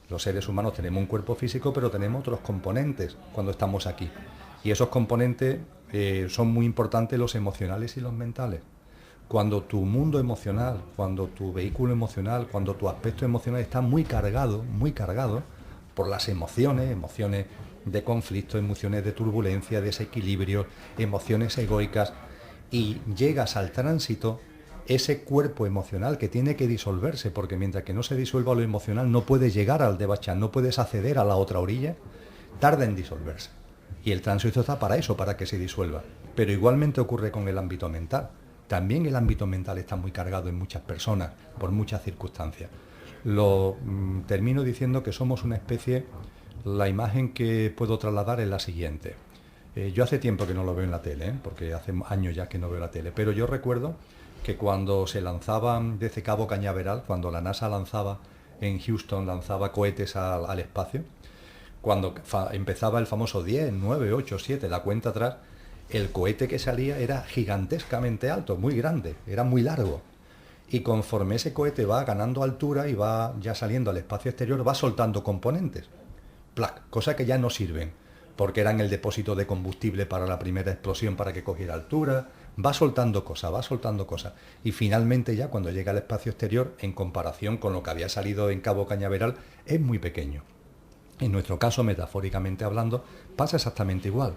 Los seres humanos tenemos un cuerpo físico, pero tenemos otros componentes cuando estamos aquí. Y esos componentes son muy importantes, los emocionales y los mentales. Cuando tu mundo emocional, cuando tu vehículo emocional, cuando tu aspecto emocional está muy cargado por las emociones de conflicto, emociones de turbulencia, desequilibrio, emociones egoicas, y llegas al tránsito, ese cuerpo emocional que tiene que disolverse, porque mientras que no se disuelva lo emocional no puedes llegar al Devachan, no puedes acceder a la otra orilla, tarda en disolverse. Y el tránsito está para eso, para que se disuelva. Pero igualmente ocurre con el ámbito mental. También el ámbito mental está muy cargado en muchas personas, por muchas circunstancias. Termino diciendo que somos una especie, la imagen que puedo trasladar es la siguiente. Yo hace tiempo que no lo veo en la tele, porque hace años ya que no veo la tele, pero yo recuerdo que cuando se lanzaban desde Cabo Cañaveral, cuando la NASA lanzaba en Houston, lanzaba cohetes al espacio, cuando empezaba el famoso 10, 9, 8, 7, la cuenta atrás, el cohete que salía era gigantescamente alto, muy grande, era muy largo. Y conforme ese cohete va ganando altura y va ya saliendo al espacio exterior, va soltando componentes, cosas que ya no sirven, porque eran el depósito de combustible para la primera explosión para que cogiera altura, va soltando cosas, y finalmente ya cuando llega al espacio exterior, en comparación con lo que había salido en Cabo Cañaveral, es muy pequeño. En nuestro caso, metafóricamente hablando, pasa exactamente igual.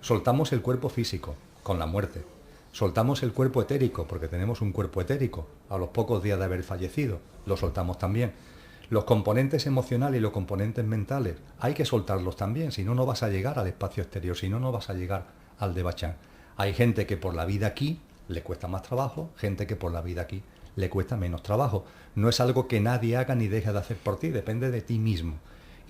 Soltamos el cuerpo físico, con la muerte. Soltamos el cuerpo etérico, porque tenemos un cuerpo etérico, a los pocos días de haber fallecido, lo soltamos también. Los componentes emocionales y los componentes mentales, hay que soltarlos también, si no, no vas a llegar al espacio exterior, si no, no vas a llegar al Devachan. Hay gente que por la vida aquí le cuesta más trabajo, gente que por la vida aquí le cuesta menos trabajo. No es algo que nadie haga ni deje de hacer por ti, depende de ti mismo.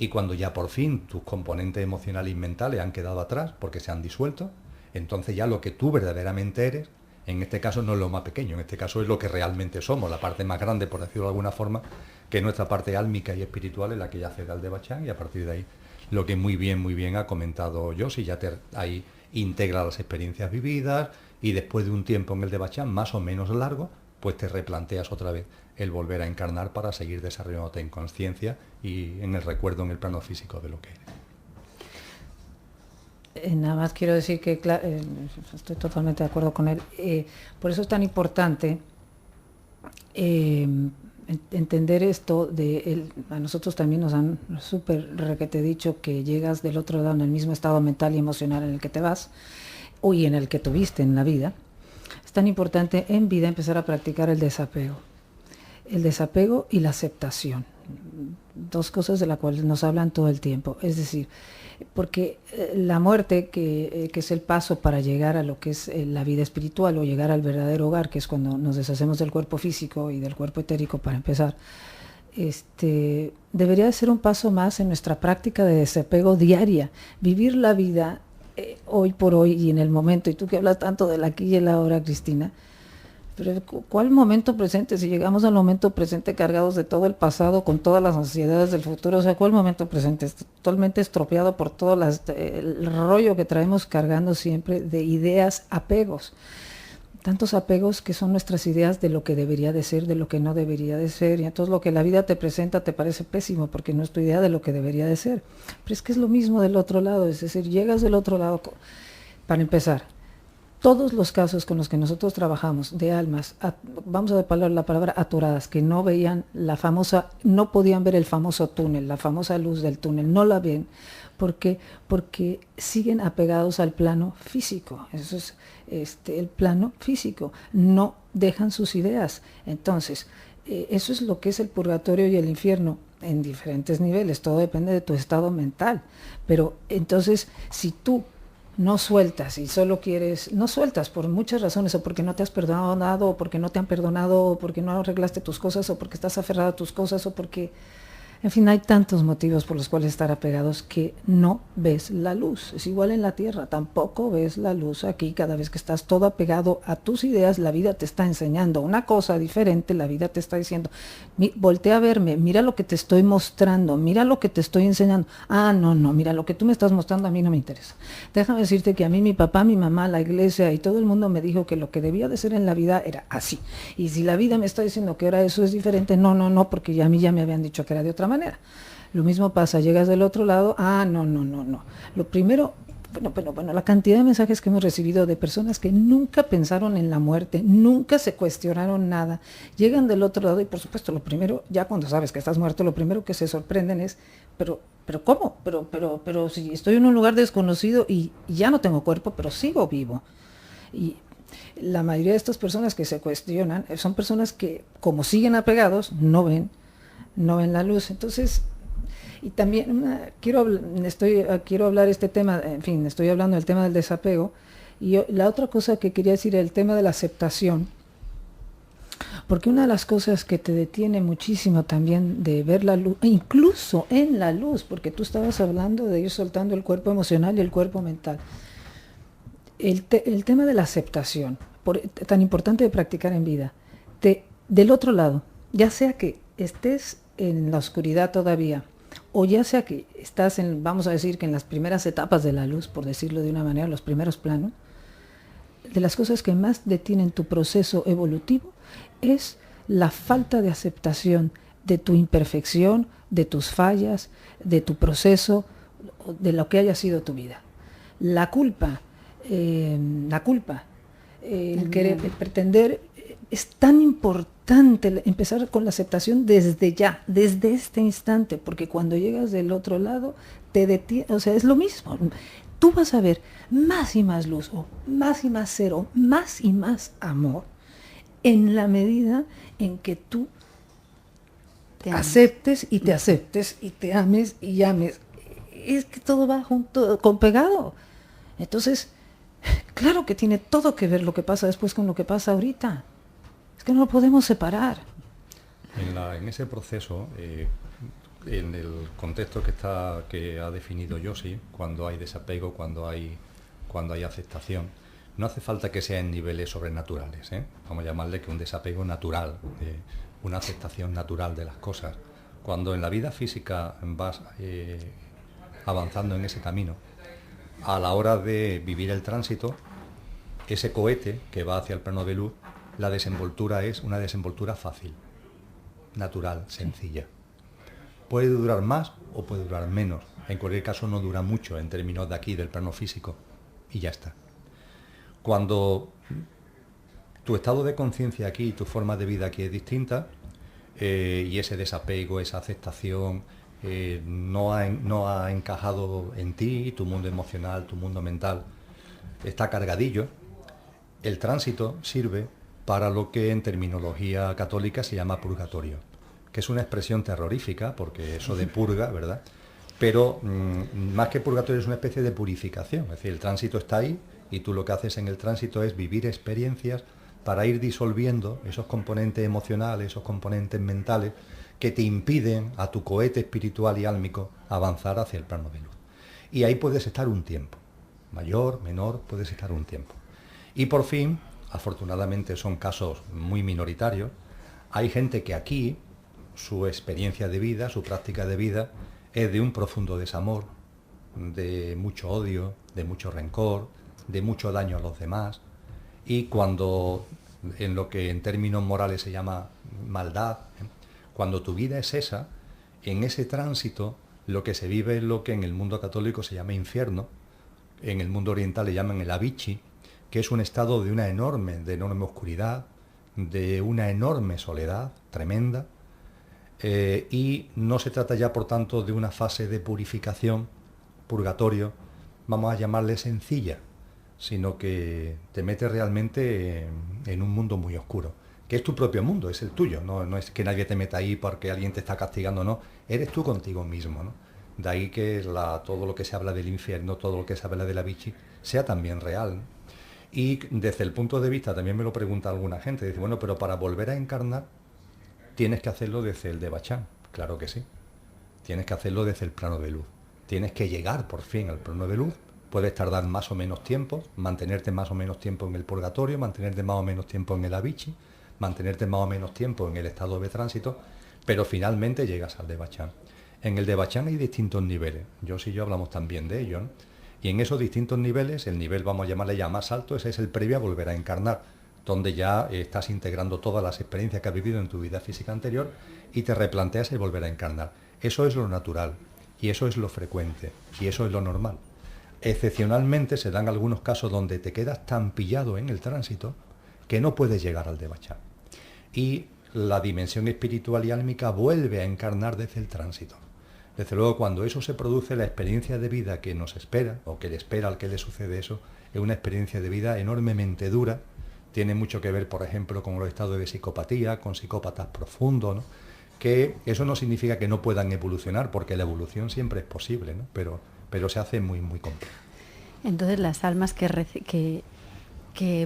Y cuando ya por fin tus componentes emocionales y mentales han quedado atrás porque se han disuelto, entonces ya lo que tú verdaderamente eres, en este caso no es lo más pequeño, en este caso es lo que realmente somos, la parte más grande, por decirlo de alguna forma, que nuestra parte álmica y espiritual es la que ya accede al Devachan, y a partir de ahí lo que muy bien ha comentado yo, si ya ahí integra las experiencias vividas y después de un tiempo en el Devachan más o menos largo, pues te replanteas otra vez el volver a encarnar para seguir desarrollándote en conciencia y en el recuerdo en el plano físico de lo que eres. Nada más quiero decir que estoy totalmente de acuerdo con él. Por eso es tan importante entender esto a nosotros también nos han súper requete dicho que llegas del otro lado en el mismo estado mental y emocional en el que te vas y en el que tuviste en la vida. Es tan importante en vida empezar a practicar el desapego y la aceptación, dos cosas de las cuales nos hablan todo el tiempo. Es decir, porque la muerte, que es el paso para llegar a lo que es la vida espiritual o llegar al verdadero hogar, que es cuando nos deshacemos del cuerpo físico y del cuerpo etérico para empezar, debería de ser un paso más en nuestra práctica de desapego diaria, vivir la vida hoy por hoy y en el momento. Y tú que hablas tanto del aquí y el ahora, Cristina, pero ¿cuál momento presente? Si llegamos al momento presente cargados de todo el pasado, con todas las ansiedades del futuro, o sea, ¿cuál momento presente? Totalmente estropeado por todo el rollo que traemos cargando siempre de ideas, apegos. Tantos apegos que son nuestras ideas de lo que debería de ser, de lo que no debería de ser, y entonces lo que la vida te presenta te parece pésimo porque no es tu idea de lo que debería de ser. Pero es que es lo mismo del otro lado, es decir, llegas del otro lado, para empezar. Todos los casos con los que nosotros trabajamos de almas, vamos a hablar la palabra atoradas, que no veían no podían ver el famoso túnel, la famosa luz del túnel, no la ven, porque siguen apegados al plano físico. Eso es el plano físico, no dejan sus ideas. Entonces, eso es lo que es el purgatorio y el infierno en diferentes niveles, todo depende de tu estado mental. Pero entonces, si tú no sueltas y solo no sueltas por muchas razones, o porque no te has perdonado, o porque no te han perdonado, o porque no arreglaste tus cosas, o porque estás aferrado a tus cosas, o porque En fin, hay tantos motivos por los cuales estar apegados que no ves la luz. Es igual en la tierra, tampoco ves la luz aquí. Cada vez que estás todo apegado a tus ideas, la vida te está enseñando una cosa diferente, la vida te está diciendo, voltea a verme, mira lo que te estoy mostrando, mira lo que te estoy enseñando. Ah, no, mira, lo que tú me estás mostrando a mí no me interesa. Déjame decirte que a mí mi papá, mi mamá, la iglesia y todo el mundo me dijo que lo que debía de ser en la vida era así. Y si la vida me está diciendo que ahora eso es diferente, no, porque a mí ya me habían dicho que era de otra manera. Lo mismo pasa, llegas del otro lado, no. Lo primero, bueno, la cantidad de mensajes que hemos recibido de personas que nunca pensaron en la muerte, nunca se cuestionaron nada, llegan del otro lado y por supuesto lo primero, ya cuando sabes que estás muerto, lo primero que se sorprenden es, pero ¿cómo? Pero si estoy en un lugar desconocido y ya no tengo cuerpo, pero sigo vivo. Y la mayoría de estas personas que se cuestionan son personas que, como siguen apegados, no ven la luz. Entonces, y también quiero hablar este tema, en fin, estoy hablando del tema del desapego, y la otra cosa que quería decir es el tema de la aceptación, porque una de las cosas que te detiene muchísimo también de ver la luz, incluso en la luz, porque tú estabas hablando de ir soltando el cuerpo emocional y el cuerpo mental, el tema de la aceptación, tan importante de practicar en vida, del otro lado, ya sea que estés en la oscuridad todavía, o ya sea que estás vamos a decir que en las primeras etapas de la luz, por decirlo de una manera, los primeros planos, de las cosas que más detienen tu proceso evolutivo es la falta de aceptación de tu imperfección, de tus fallas, de tu proceso, de lo que haya sido tu vida. La culpa, el pretender, es tan importante empezar con la aceptación desde ya, desde este instante, porque cuando llegas del otro lado, te detiene, o sea, es lo mismo. Tú vas a ver más y más luz, o más y más cero, más y más amor, en la medida en que tú aceptes y te ames y ames. Es que todo va junto, con pegado. Entonces, claro que tiene todo que ver lo que pasa después con lo que pasa ahorita. Es que no lo podemos separar. En ese proceso, en el contexto que ha definido Josi, cuando hay desapego, cuando hay aceptación, no hace falta que sea en niveles sobrenaturales, ¿eh? Vamos a llamarle que un desapego natural, una aceptación natural de las cosas. Cuando en la vida física vas avanzando en ese camino, a la hora de vivir el tránsito, ese cohete que va hacia el plano de luz, la desenvoltura es una desenvoltura fácil, natural, sencilla. Puede durar más o puede durar menos. En cualquier caso no dura mucho en términos de aquí, del plano físico, y ya está. Cuando tu estado de conciencia aquí, tu forma de vida aquí es distinta, y ese desapego, esa aceptación, no ha encajado en ti, tu mundo emocional, tu mundo mental, está cargadillo, el tránsito sirve para lo que en terminología católica se llama purgatorio, que es una expresión terrorífica, porque eso de purga, ¿verdad? Pero más que purgatorio es una especie de purificación, es decir, el tránsito está ahí y tú lo que haces en el tránsito es vivir experiencias para ir disolviendo esos componentes emocionales, esos componentes mentales que te impiden a tu cohete espiritual y álmico avanzar hacia el plano de luz. Y ahí puedes estar un tiempo, mayor, menor, puedes estar un tiempo. Y por fin, afortunadamente son casos muy minoritarios, hay gente que aquí, su experiencia de vida, su práctica de vida, es de un profundo desamor, de mucho odio, de mucho rencor, de mucho daño a los demás, y cuando, en lo que en términos morales se llama maldad, cuando tu vida es esa, en ese tránsito, lo que se vive es lo que en el mundo católico se llama infierno, en el mundo oriental le llaman el avichi, que es un estado de enorme oscuridad, de una enorme soledad tremenda, y no se trata ya, por tanto, de una fase de purificación, purgatorio, vamos a llamarle sencilla, sino que te metes realmente en un mundo muy oscuro, que es tu propio mundo, es el tuyo, no es que nadie te meta ahí porque alguien te está castigando, no, eres tú contigo mismo, ¿no? De ahí que todo lo que se habla del infierno, todo lo que se habla de la Vichy, sea también real, ¿no? Y desde el punto de vista, también me lo pregunta alguna gente, dice, bueno, pero para volver a encarnar tienes que hacerlo desde el Devachan. Claro que sí. tienes que hacerlo desde el plano de luz. Tienes que llegar por fin al plano de luz. Puedes tardar más o menos tiempo, mantenerte más o menos tiempo en el purgatorio, mantenerte más o menos tiempo en el Avicii, mantenerte más o menos tiempo en el estado de tránsito, pero finalmente llegas al Devachan. En el Devachan hay distintos niveles. Jos y yo hablamos también de ello, ¿no? Y en esos distintos niveles, el nivel, vamos a llamarle ya más alto, ese es el previo a volver a encarnar, donde ya estás integrando todas las experiencias que has vivido en tu vida física anterior y te replanteas el volver a encarnar. Eso es lo natural, y eso es lo frecuente, y eso es lo normal. Excepcionalmente se dan algunos casos donde te quedas tan pillado en el tránsito que no puedes llegar al Devachan. Y la dimensión espiritual y álmica vuelve a encarnar desde el tránsito. Desde luego, cuando eso se produce, la experiencia de vida que nos espera, o que le espera al que le sucede eso, es una experiencia de vida enormemente dura. Tiene mucho que ver, por ejemplo, con los estados de psicopatía, con psicópatas profundos, ¿no? Que eso no significa que no puedan evolucionar, porque la evolución siempre es posible, ¿no? Pero se hace muy, muy complejo. Entonces las almas que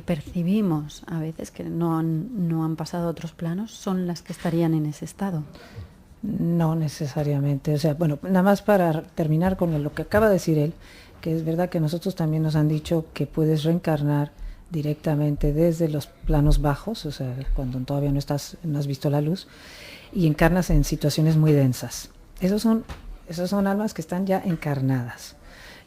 percibimos a veces, que no han pasado a otros planos, son las que estarían en ese estado. No necesariamente. O sea, bueno, nada más para terminar con lo que acaba de decir él, que es verdad que nosotros también nos han dicho que puedes reencarnar directamente desde los planos bajos, o sea, cuando todavía no has visto la luz, y encarnas en situaciones muy densas. Esas son almas que están ya encarnadas.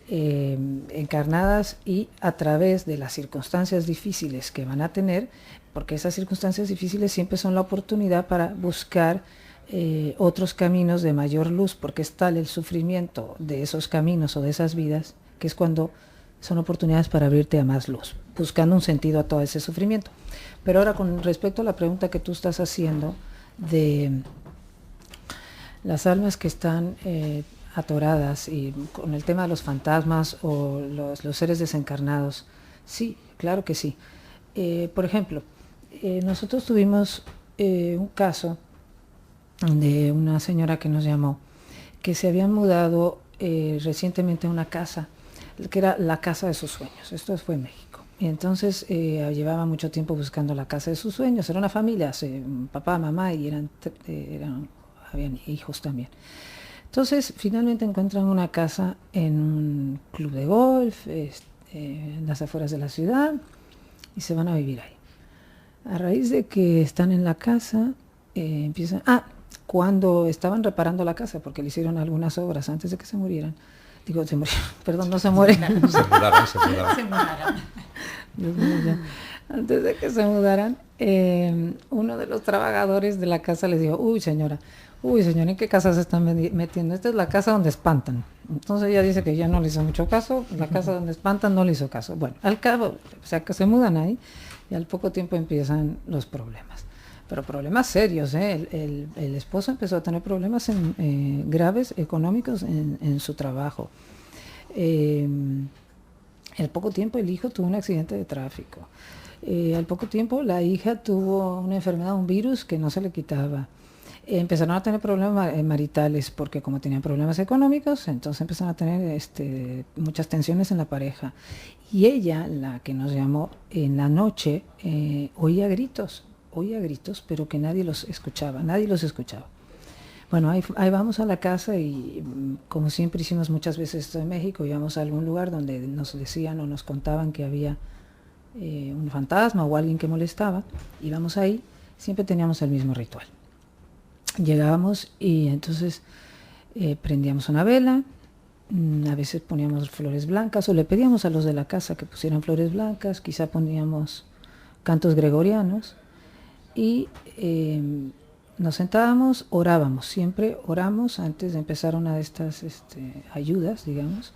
Encarnadas y a través de las circunstancias difíciles que van a tener, porque esas circunstancias difíciles siempre son la oportunidad para buscar otros caminos de mayor luz, porque es tal el sufrimiento de esos caminos o de esas vidas, que es cuando son oportunidades para abrirte a más luz, buscando un sentido a todo ese sufrimiento. Pero ahora, con respecto a la pregunta que tú estás haciendo de las almas que están atoradas y con el tema de los fantasmas o los seres desencarnados, sí, claro que sí. Por ejemplo, nosotros tuvimos un caso de una señora que nos llamó, que se había mudado recientemente a una casa, que era la casa de sus sueños. Esto fue en México. Y entonces llevaba mucho tiempo buscando la casa de sus sueños. Era una familia, papá, mamá, y habían hijos también. Entonces finalmente encuentran una casa en un club de golf, en las afueras de la ciudad, y se van a vivir ahí. A raíz de que están en la casa, empiezan... cuando estaban reparando la casa, porque le hicieron algunas obras antes de que se murieran, perdón, no se mueren. Se mudaron. Dios mío, ya. Antes de que se mudaran, uno de los trabajadores de la casa les dijo, uy señora, ¿en qué casa se están metiendo? Esta es la casa donde espantan. Entonces ella dice que ya no le hizo mucho caso, la casa donde espantan no le hizo caso. Bueno, al cabo, o sea, que se mudan ahí y al poco tiempo empiezan los problemas. Pero problemas serios, ¿eh? El esposo empezó a tener problemas graves económicos en su trabajo. Al poco tiempo el hijo tuvo un accidente de tráfico. Al poco tiempo la hija tuvo una enfermedad, un virus que no se le quitaba. Empezaron a tener problemas maritales porque como tenían problemas económicos, entonces empezaron a tener muchas tensiones en la pareja. Y ella, la que nos llamó en la noche, oía gritos, pero que nadie los escuchaba. Bueno, ahí vamos a la casa y como siempre hicimos muchas veces esto en México, íbamos a algún lugar donde nos decían o nos contaban que había un fantasma o alguien que molestaba, íbamos ahí, siempre teníamos el mismo ritual. Llegábamos y entonces prendíamos una vela, a veces poníamos flores blancas o le pedíamos a los de la casa que pusieran flores blancas, quizá poníamos cantos gregorianos y nos sentábamos, orábamos, siempre oramos antes de empezar una de estas ayudas, digamos,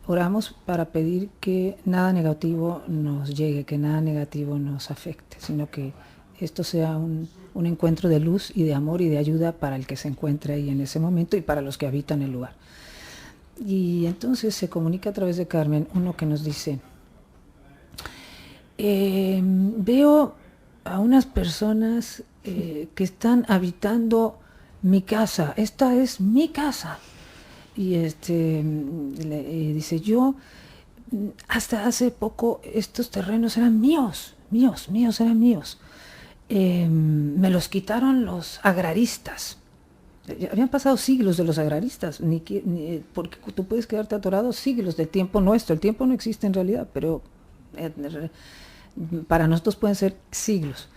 oramos para pedir que nada negativo nos llegue, que nada negativo nos afecte, sino que esto sea un encuentro de luz y de amor y de ayuda para el que se encuentre ahí en ese momento y para los que habitan el lugar. Y entonces se comunica a través de Carmen uno que nos dice, veo a unas personas que están habitando mi casa, esta es mi casa. Y dice, yo hasta hace poco estos terrenos eran míos eran míos. Me los quitaron los agraristas. Habían pasado siglos de los agraristas, porque tú puedes quedarte atorado siglos del tiempo nuestro. El tiempo no existe en realidad, pero para nosotros pueden ser siglos.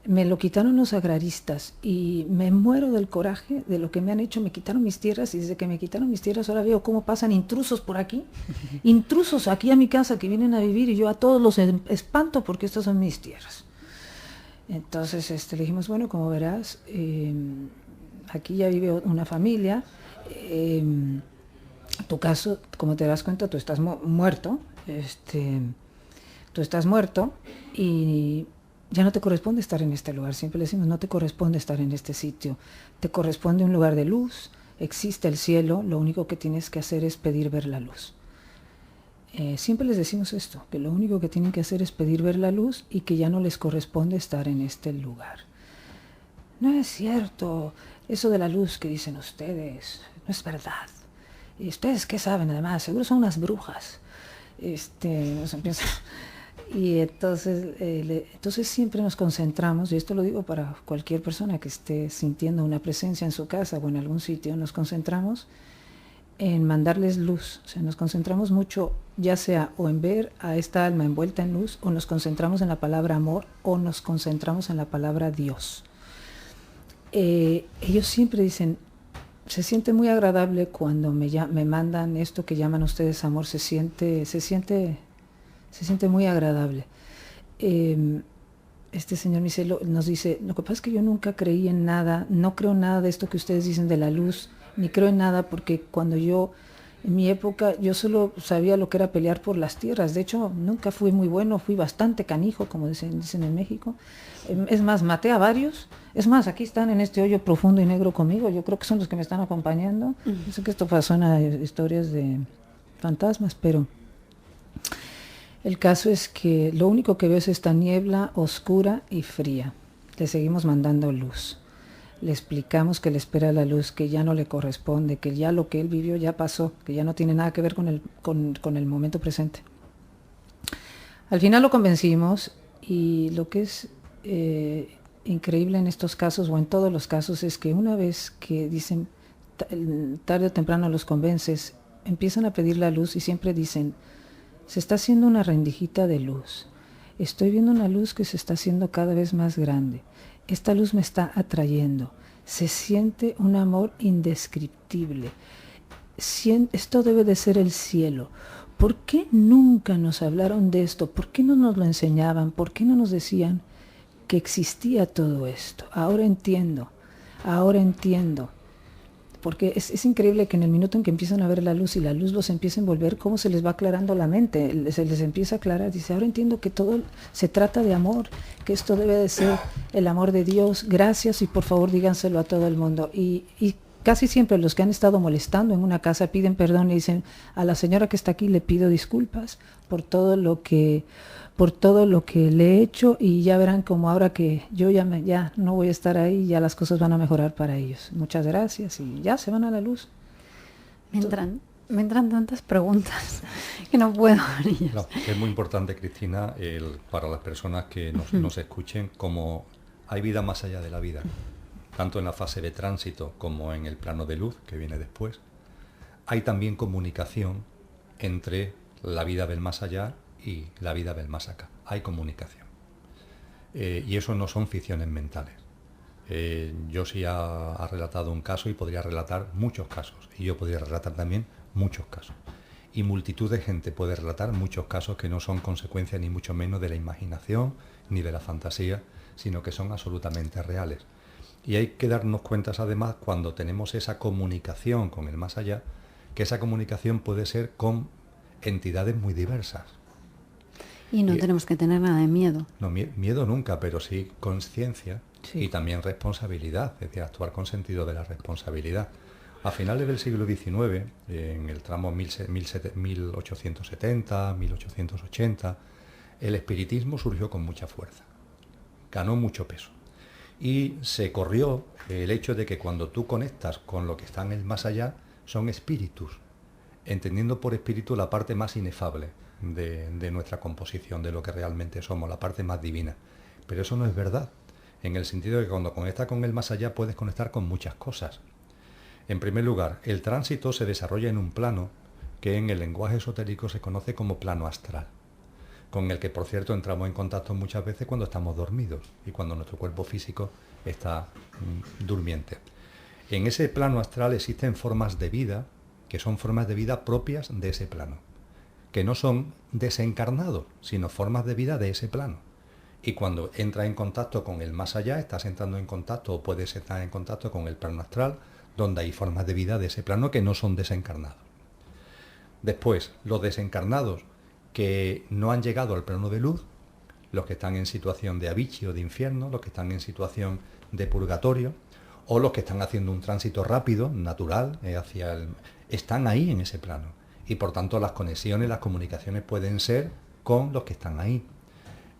Me lo quitaron los agraristas y me muero del coraje de lo que me han hecho. Me quitaron mis tierras y desde que me quitaron mis tierras ahora veo cómo pasan intrusos por aquí, intrusos aquí a mi casa que vienen a vivir y yo a todos los espanto porque estas son mis tierras. Entonces le dijimos, bueno, como verás, aquí ya vive una familia, tu caso, como te das cuenta, tú estás muerto, tú estás muerto y ya no te corresponde estar en este lugar. Siempre le decimos, no te corresponde estar en este sitio, te corresponde un lugar de luz, existe el cielo, lo único que tienes que hacer es pedir ver la luz. Siempre les decimos esto, que lo único que tienen que hacer es pedir ver la luz y que ya no les corresponde estar en este lugar. No es cierto, eso de la luz que dicen ustedes, no es verdad. ¿Y ustedes qué saben además? Seguro son unas brujas. Nos empieza... Y entonces siempre nos concentramos, y esto lo digo para cualquier persona que esté sintiendo una presencia en su casa o en algún sitio, nos concentramos en mandarles luz. O sea, nos concentramos mucho, ya sea o en ver a esta alma envuelta en luz, o nos concentramos en la palabra amor, o nos concentramos en la palabra Dios. Ellos siempre dicen, se siente muy agradable cuando me mandan esto que llaman ustedes amor, se siente muy agradable. Este señor nos dice, lo que pasa es que yo nunca creí en nada, no creo en nada de esto que ustedes dicen de la luz, ni creo en nada porque en mi época, yo solo sabía lo que era pelear por las tierras. De hecho, nunca fui muy bueno, fui bastante canijo, como dicen en México. Es más, maté a varios. Es más, aquí están en este hoyo profundo y negro conmigo. Yo creo que son los que me están acompañando. Yo sé que esto pasó en historias de fantasmas, pero el caso es que lo único que veo es esta niebla oscura y fría. Le seguimos mandando luz. Le explicamos que le espera la luz, que ya no le corresponde, que ya lo que él vivió ya pasó, que ya no tiene nada que ver con el momento presente. Al final lo convencimos y lo que es increíble en estos casos o en todos los casos es que una vez que dicen, tarde o temprano los convences, empiezan a pedir la luz y siempre dicen, se está haciendo una rendijita de luz. Estoy viendo una luz que se está haciendo cada vez más grande. Esta luz me está atrayendo. Se siente un amor indescriptible. Esto debe de ser el cielo. ¿Por qué nunca nos hablaron de esto? ¿Por qué no nos lo enseñaban? ¿Por qué no nos decían que existía todo esto? Ahora entiendo. Porque es increíble que en el minuto en que empiezan a ver la luz y la luz los empieza a envolver, cómo se les va aclarando la mente, se les empieza a aclarar, dice, ahora entiendo que todo se trata de amor, que esto debe de ser el amor de Dios, gracias y por favor díganselo a todo el mundo. Y casi siempre los que han estado molestando en una casa piden perdón y dicen, a la señora que está aquí le pido disculpas por todo lo que le he hecho y ya verán como ahora que yo ya no voy a estar ahí, ya las cosas van a mejorar para ellos. Muchas gracias y ya se van a la luz. Me entran tantas preguntas que no puedo con ellas. No, es muy importante, Cristina, para las personas que nos escuchen, como hay vida más allá de la vida, tanto en la fase de tránsito como en el plano de luz, que viene después. Hay también comunicación entre la vida del más allá y la vida del más acá. Hay comunicación. Y eso no son ficciones mentales. Yo sí ha relatado un caso y podría relatar muchos casos. Y yo podría relatar también muchos casos. Y multitud de gente puede relatar muchos casos que no son consecuencia ni mucho menos de la imaginación ni de la fantasía, sino que son absolutamente reales. Y hay que darnos cuenta además cuando tenemos esa comunicación con el más allá, que esa comunicación puede ser con entidades muy diversas. Y no tenemos que tener nada de miedo. No, miedo nunca, pero sí conciencia Sí. y también responsabilidad, es decir, actuar con sentido de la responsabilidad. A finales del siglo XIX, en el tramo 1870, 1880, el espiritismo surgió con mucha fuerza, ganó mucho peso. Y se corrió el hecho de que cuando tú conectas con lo que está en el más allá, son espíritus, entendiendo por espíritu la parte más inefable de nuestra composición, de lo que realmente somos, la parte más divina. Pero eso no es verdad, en el sentido de que cuando conectas con el más allá puedes conectar con muchas cosas. En primer lugar, el tránsito se desarrolla en un plano que en el lenguaje esotérico se conoce como plano astral, con el que, por cierto, entramos en contacto muchas veces cuando estamos dormidos y cuando nuestro cuerpo físico está durmiente. En ese plano astral existen formas de vida, que son formas de vida propias de ese plano, que no son desencarnados, sino formas de vida de ese plano. Y cuando entras en contacto con el más allá, estás entrando en contacto o puedes estar en contacto con el plano astral, donde hay formas de vida de ese plano que no son desencarnados. Después, los desencarnados que no han llegado al plano de luz, los que están en situación de Avicii o de infierno, los que están en situación de purgatorio, o los que están haciendo un tránsito rápido, natural, están ahí en ese plano. Y por tanto las conexiones, las comunicaciones pueden ser con los que están ahí.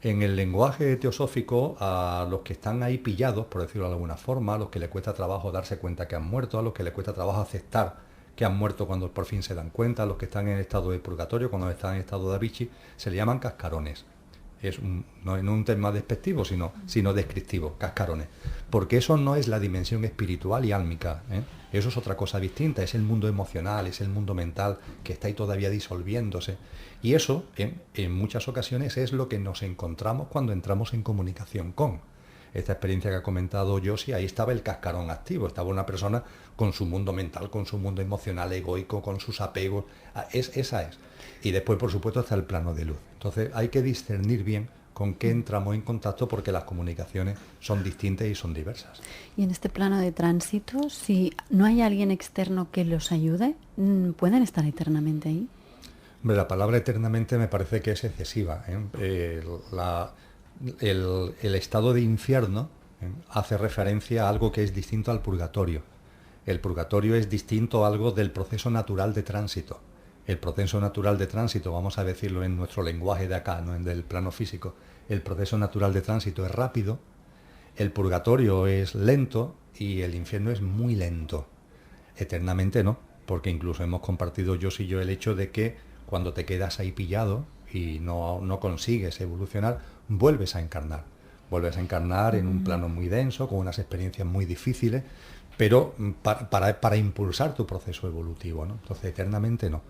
En el lenguaje teosófico, a los que están ahí pillados, por decirlo de alguna forma, a los que les cuesta trabajo darse cuenta que han muerto, a los que les cuesta trabajo aceptar que han muerto cuando por fin se dan cuenta, a los que están en estado de purgatorio, cuando están en estado de Avicii, se le llaman cascarones. No es un tema despectivo, sino descriptivo, cascarones. Porque eso no es la dimensión espiritual y álmica, ¿eh? Eso es otra cosa distinta, es el mundo emocional, es el mundo mental que está ahí todavía disolviéndose. Y eso, en muchas ocasiones, es lo que nos encontramos cuando entramos en comunicación con. Esta experiencia que ha comentado Josi, ahí estaba el cascarón activo, estaba una persona con su mundo mental, con su mundo emocional, egoico, con sus apegos. Esa es. Y después, por supuesto, está el plano de luz. Entonces hay que discernir bien con qué entramos en contacto porque las comunicaciones son distintas y son diversas. Y en este plano de tránsito, si no hay alguien externo que los ayude, ¿pueden estar eternamente ahí? Hombre, la palabra eternamente me parece que es excesiva, ¿eh? El estado de infierno hace referencia a algo que es distinto al purgatorio. El purgatorio es distinto a algo del proceso natural de tránsito. El proceso natural de tránsito, vamos a decirlo en nuestro lenguaje de acá, no en del plano físico, el proceso natural de tránsito es rápido, el purgatorio es lento y el infierno es muy lento. Eternamente no, porque incluso hemos compartido yo el hecho de que cuando te quedas ahí pillado y no consigues evolucionar, vuelves a encarnar. Vuelves a encarnar en un plano muy denso, con unas experiencias muy difíciles, pero para impulsar tu proceso evolutivo, ¿no? Entonces, eternamente no.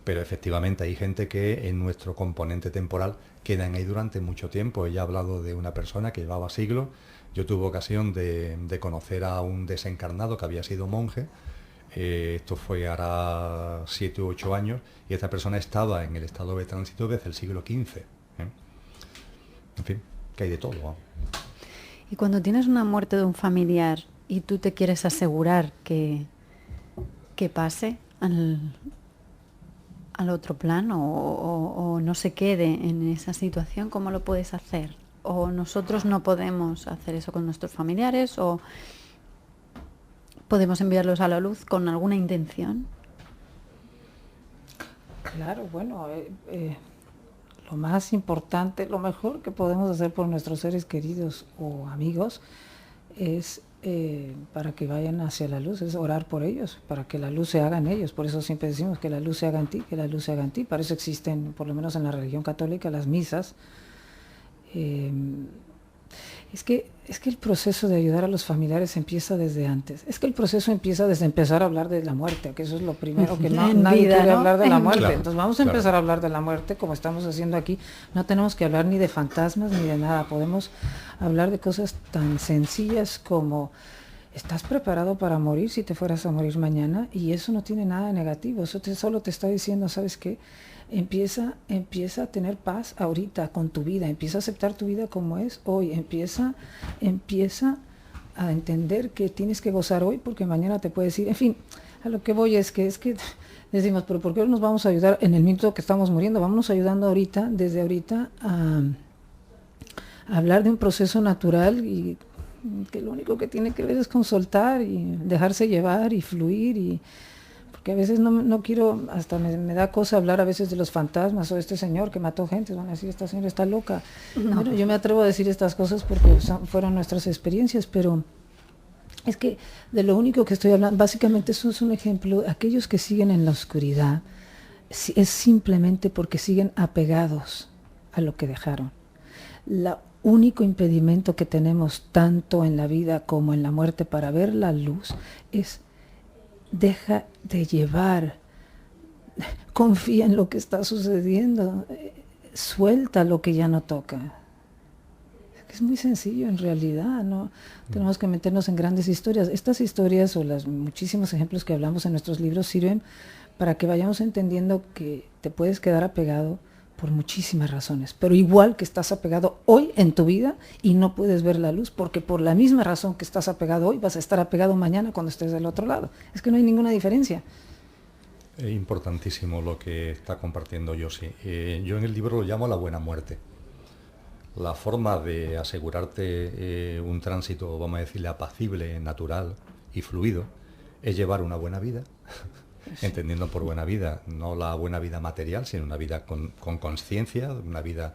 Pero efectivamente hay gente que en nuestro componente temporal quedan ahí durante mucho tiempo. Ella ha hablado de una persona que llevaba siglos. Yo tuve ocasión de conocer a un desencarnado que había sido monje. Esto fue ahora 7 u 8 años, y esta persona estaba en el estado de tránsito desde el siglo XV. En fin, que hay de todo, ¿no? Y cuando tienes una muerte de un familiar y tú te quieres asegurar que pase al otro plano o no se quede en esa situación, ¿cómo lo puedes hacer? ¿O nosotros no podemos hacer eso con nuestros familiares? ¿O podemos enviarlos a la luz con alguna intención? Claro, bueno, lo más importante, lo mejor que podemos hacer por nuestros seres queridos o amigos es para que vayan hacia la luz, es orar por ellos, para que la luz se haga en ellos. Por eso siempre decimos que la luz se haga en ti, que la luz se haga en ti. Para eso existen, por lo menos en la religión católica, las misas. Es que el proceso de ayudar a los familiares empieza desde antes. Es que el proceso empieza desde empezar a hablar de la muerte, que eso es lo primero que nadie quiere hablar de la muerte. Claro, entonces vamos a empezar a hablar de la muerte como estamos haciendo aquí. No tenemos que hablar ni de fantasmas ni de nada. Podemos hablar de cosas tan sencillas como: ¿estás preparado para morir si te fueras a morir mañana? Y eso no tiene nada de negativo. Eso solo te está diciendo, ¿sabes qué? Empieza a tener paz ahorita con tu vida, empieza a aceptar tu vida como es hoy, empieza a entender que tienes que gozar hoy porque mañana te puedes ir. En fin, a lo que voy es que decimos, pero ¿por qué nos vamos a ayudar en el minuto que estamos muriendo? Vámonos ayudando ahorita, desde ahorita, a hablar de un proceso natural y que lo único que tiene que ver es con soltar y dejarse llevar y fluir que a veces no quiero, hasta me da cosa hablar a veces de los fantasmas o este señor que mató gente, van a decir, esta señora está loca. No. Bueno, yo me atrevo a decir estas cosas porque fueron nuestras experiencias, pero es que de lo único que estoy hablando, básicamente eso es un ejemplo, aquellos que siguen en la oscuridad, es simplemente porque siguen apegados a lo que dejaron. El único impedimento que tenemos tanto en la vida como en la muerte para ver la luz es deja de llevar, confía en lo que está sucediendo, suelta lo que ya no toca. Es muy sencillo en realidad, no tenemos que meternos en grandes historias. Estas historias o los muchísimos ejemplos que hablamos en nuestros libros sirven para que vayamos entendiendo que te puedes quedar apegado por muchísimas razones, pero igual que estás apegado hoy en tu vida y no puedes ver la luz, porque por la misma razón que estás apegado hoy vas a estar apegado mañana cuando estés del otro lado. Es que no hay ninguna diferencia. Es importantísimo lo que está compartiendo Yosi. Yo en el libro lo llamo la buena muerte. La forma de asegurarte un tránsito, vamos a decirle, apacible, natural y fluido, es llevar una buena vida, sí. Entendiendo por buena vida, no la buena vida material, sino una vida con conciencia, una vida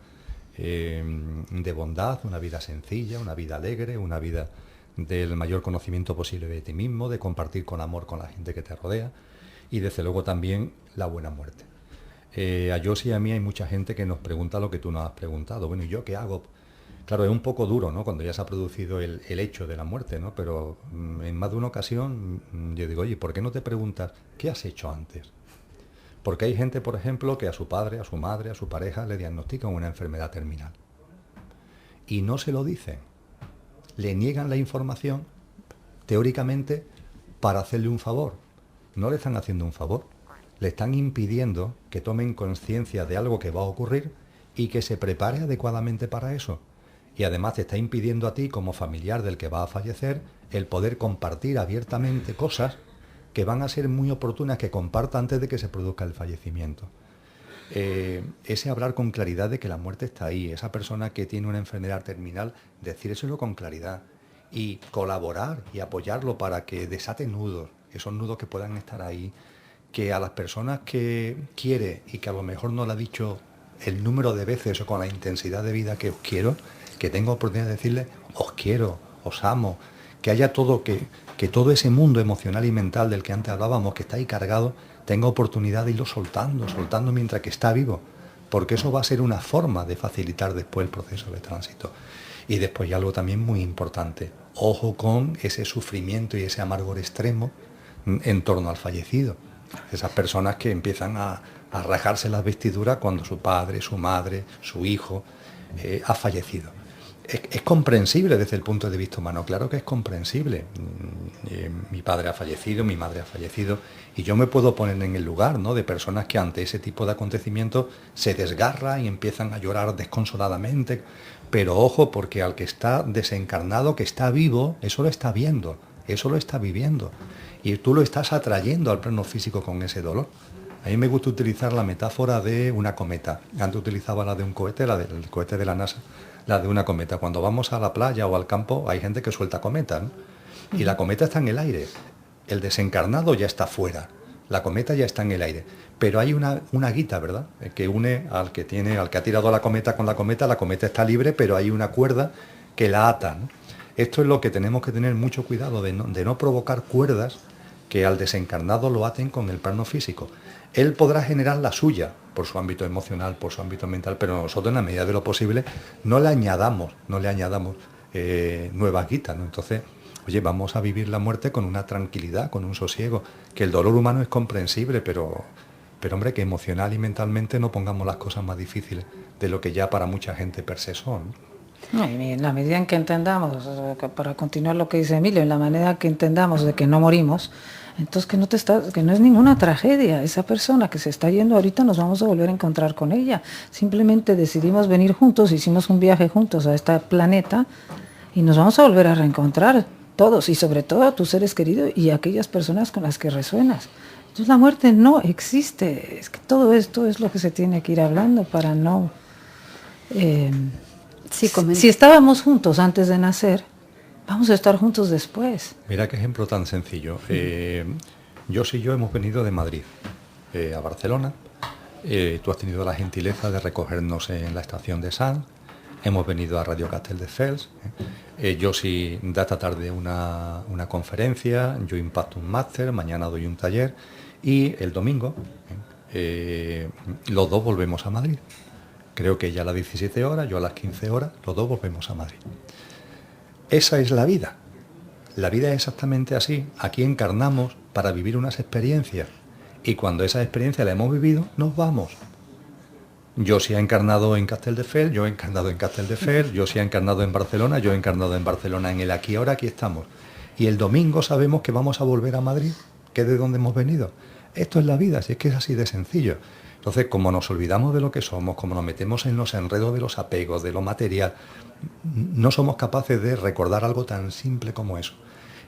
de bondad, una vida sencilla, una vida alegre, una vida del mayor conocimiento posible de ti mismo, de compartir con amor con la gente que te rodea y desde luego también la buena muerte. A Yosi y a mí hay mucha gente que nos pregunta lo que tú nos has preguntado. Bueno, ¿y yo qué hago? Claro, es un poco duro, ¿no?, cuando ya se ha producido el hecho de la muerte, ¿no? Pero en más de una ocasión yo digo, oye, ¿por qué no te preguntas qué has hecho antes? Porque hay gente, por ejemplo, que a su padre, a su madre, a su pareja le diagnostican una enfermedad terminal. Y no se lo dicen. Le niegan la información, teóricamente, para hacerle un favor. No le están haciendo un favor. Le están impidiendo que tomen conciencia de algo que va a ocurrir y que se prepare adecuadamente para eso. Y además te está impidiendo a ti, como familiar del que va a fallecer, el poder compartir abiertamente cosas que van a ser muy oportunas que comparta antes de que se produzca el fallecimiento. Ese hablar con claridad de que la muerte está ahí, esa persona que tiene una enfermedad terminal, decírselo con claridad y colaborar y apoyarlo para que desate nudos, esos nudos que puedan estar ahí, que a las personas que quiere y que a lo mejor no le ha dicho el número de veces o con la intensidad de vida que os quiero, que tenga oportunidad de decirle os quiero, os amo, que haya todo, que todo ese mundo emocional y mental del que antes hablábamos, que está ahí cargado, tenga oportunidad de irlo soltando mientras que está vivo, porque eso va a ser una forma de facilitar después el proceso de tránsito. Y después hay algo también muy importante, ojo con ese sufrimiento y ese amargor extremo en torno al fallecido. Esas personas que empiezan a rajarse las vestiduras cuando su padre, su madre, su hijo ha fallecido. Es comprensible desde el punto de vista humano, claro que es comprensible. Mi padre ha fallecido, mi madre ha fallecido, y yo me puedo poner en el lugar, ¿no?, de personas que ante ese tipo de acontecimientos se desgarran y empiezan a llorar desconsoladamente. Pero ojo, porque al que está desencarnado, que está vivo, eso lo está viendo, eso lo está viviendo. Y tú lo estás atrayendo al plano físico con ese dolor. A mí me gusta utilizar la metáfora de una cometa. Antes utilizaba la de un cohete, la del cohete de la NASA, la de una cometa. Cuando vamos a la playa o al campo hay gente que suelta cometas, ¿no? Y la cometa está en el aire. El desencarnado ya está fuera. La cometa ya está en el aire. Pero hay una guita, ¿verdad?, que une al que ha tirado la cometa con la cometa está libre, pero hay una cuerda que la ata, ¿no? Esto es lo que tenemos que tener mucho cuidado de no provocar cuerdas que al desencarnado lo aten con el plano físico. Él podrá generar la suya por su ámbito emocional, por su ámbito mental, pero nosotros en la medida de lo posible no le añadamos nuevas guitas, ¿no? Entonces, oye, vamos a vivir la muerte con una tranquilidad, con un sosiego, que el dolor humano es comprensible, pero hombre, que emocional y mentalmente no pongamos las cosas más difíciles de lo que ya para mucha gente per se son, ¿no? En la medida en que entendamos, para continuar lo que dice Emilio, en la manera que entendamos de que no morimos, entonces que no es ninguna tragedia. Esa persona que se está yendo ahorita nos vamos a volver a encontrar con ella. Simplemente decidimos venir juntos, hicimos un viaje juntos a este planeta y nos vamos a volver a reencontrar todos, y sobre todo a tus seres queridos y a aquellas personas con las que resuenas. Entonces la muerte no existe. Es que todo esto es lo que se tiene que ir hablando para no... Si estábamos juntos antes de nacer, vamos a estar juntos después. Mira qué ejemplo tan sencillo. Yosi y yo hemos venido de Madrid a Barcelona. Tú has tenido la gentileza de recogernos en la estación de Sants. Hemos venido a Radio Castelldefels. Yosi da esta tarde una conferencia, yo imparto un máster, mañana doy un taller y el domingo los dos volvemos a Madrid. Creo que ella a las 17 horas, yo a las 15 horas, los dos volvemos a Madrid. Esa es la vida. La vida es exactamente así. Aquí encarnamos para vivir unas experiencias. Y cuando esas experiencias las hemos vivido, nos vamos. Yo sí he encarnado en Castelldefels, yo he encarnado en Castelldefels, yo sí he encarnado en Barcelona, yo he encarnado en Barcelona en el aquí, ahora aquí estamos. Y el domingo sabemos que vamos a volver a Madrid, que es de donde hemos venido. Esto es la vida, si es que es así de sencillo. Entonces, como nos olvidamos de lo que somos, como nos metemos en los enredos de los apegos, de lo material, no somos capaces de recordar algo tan simple como eso.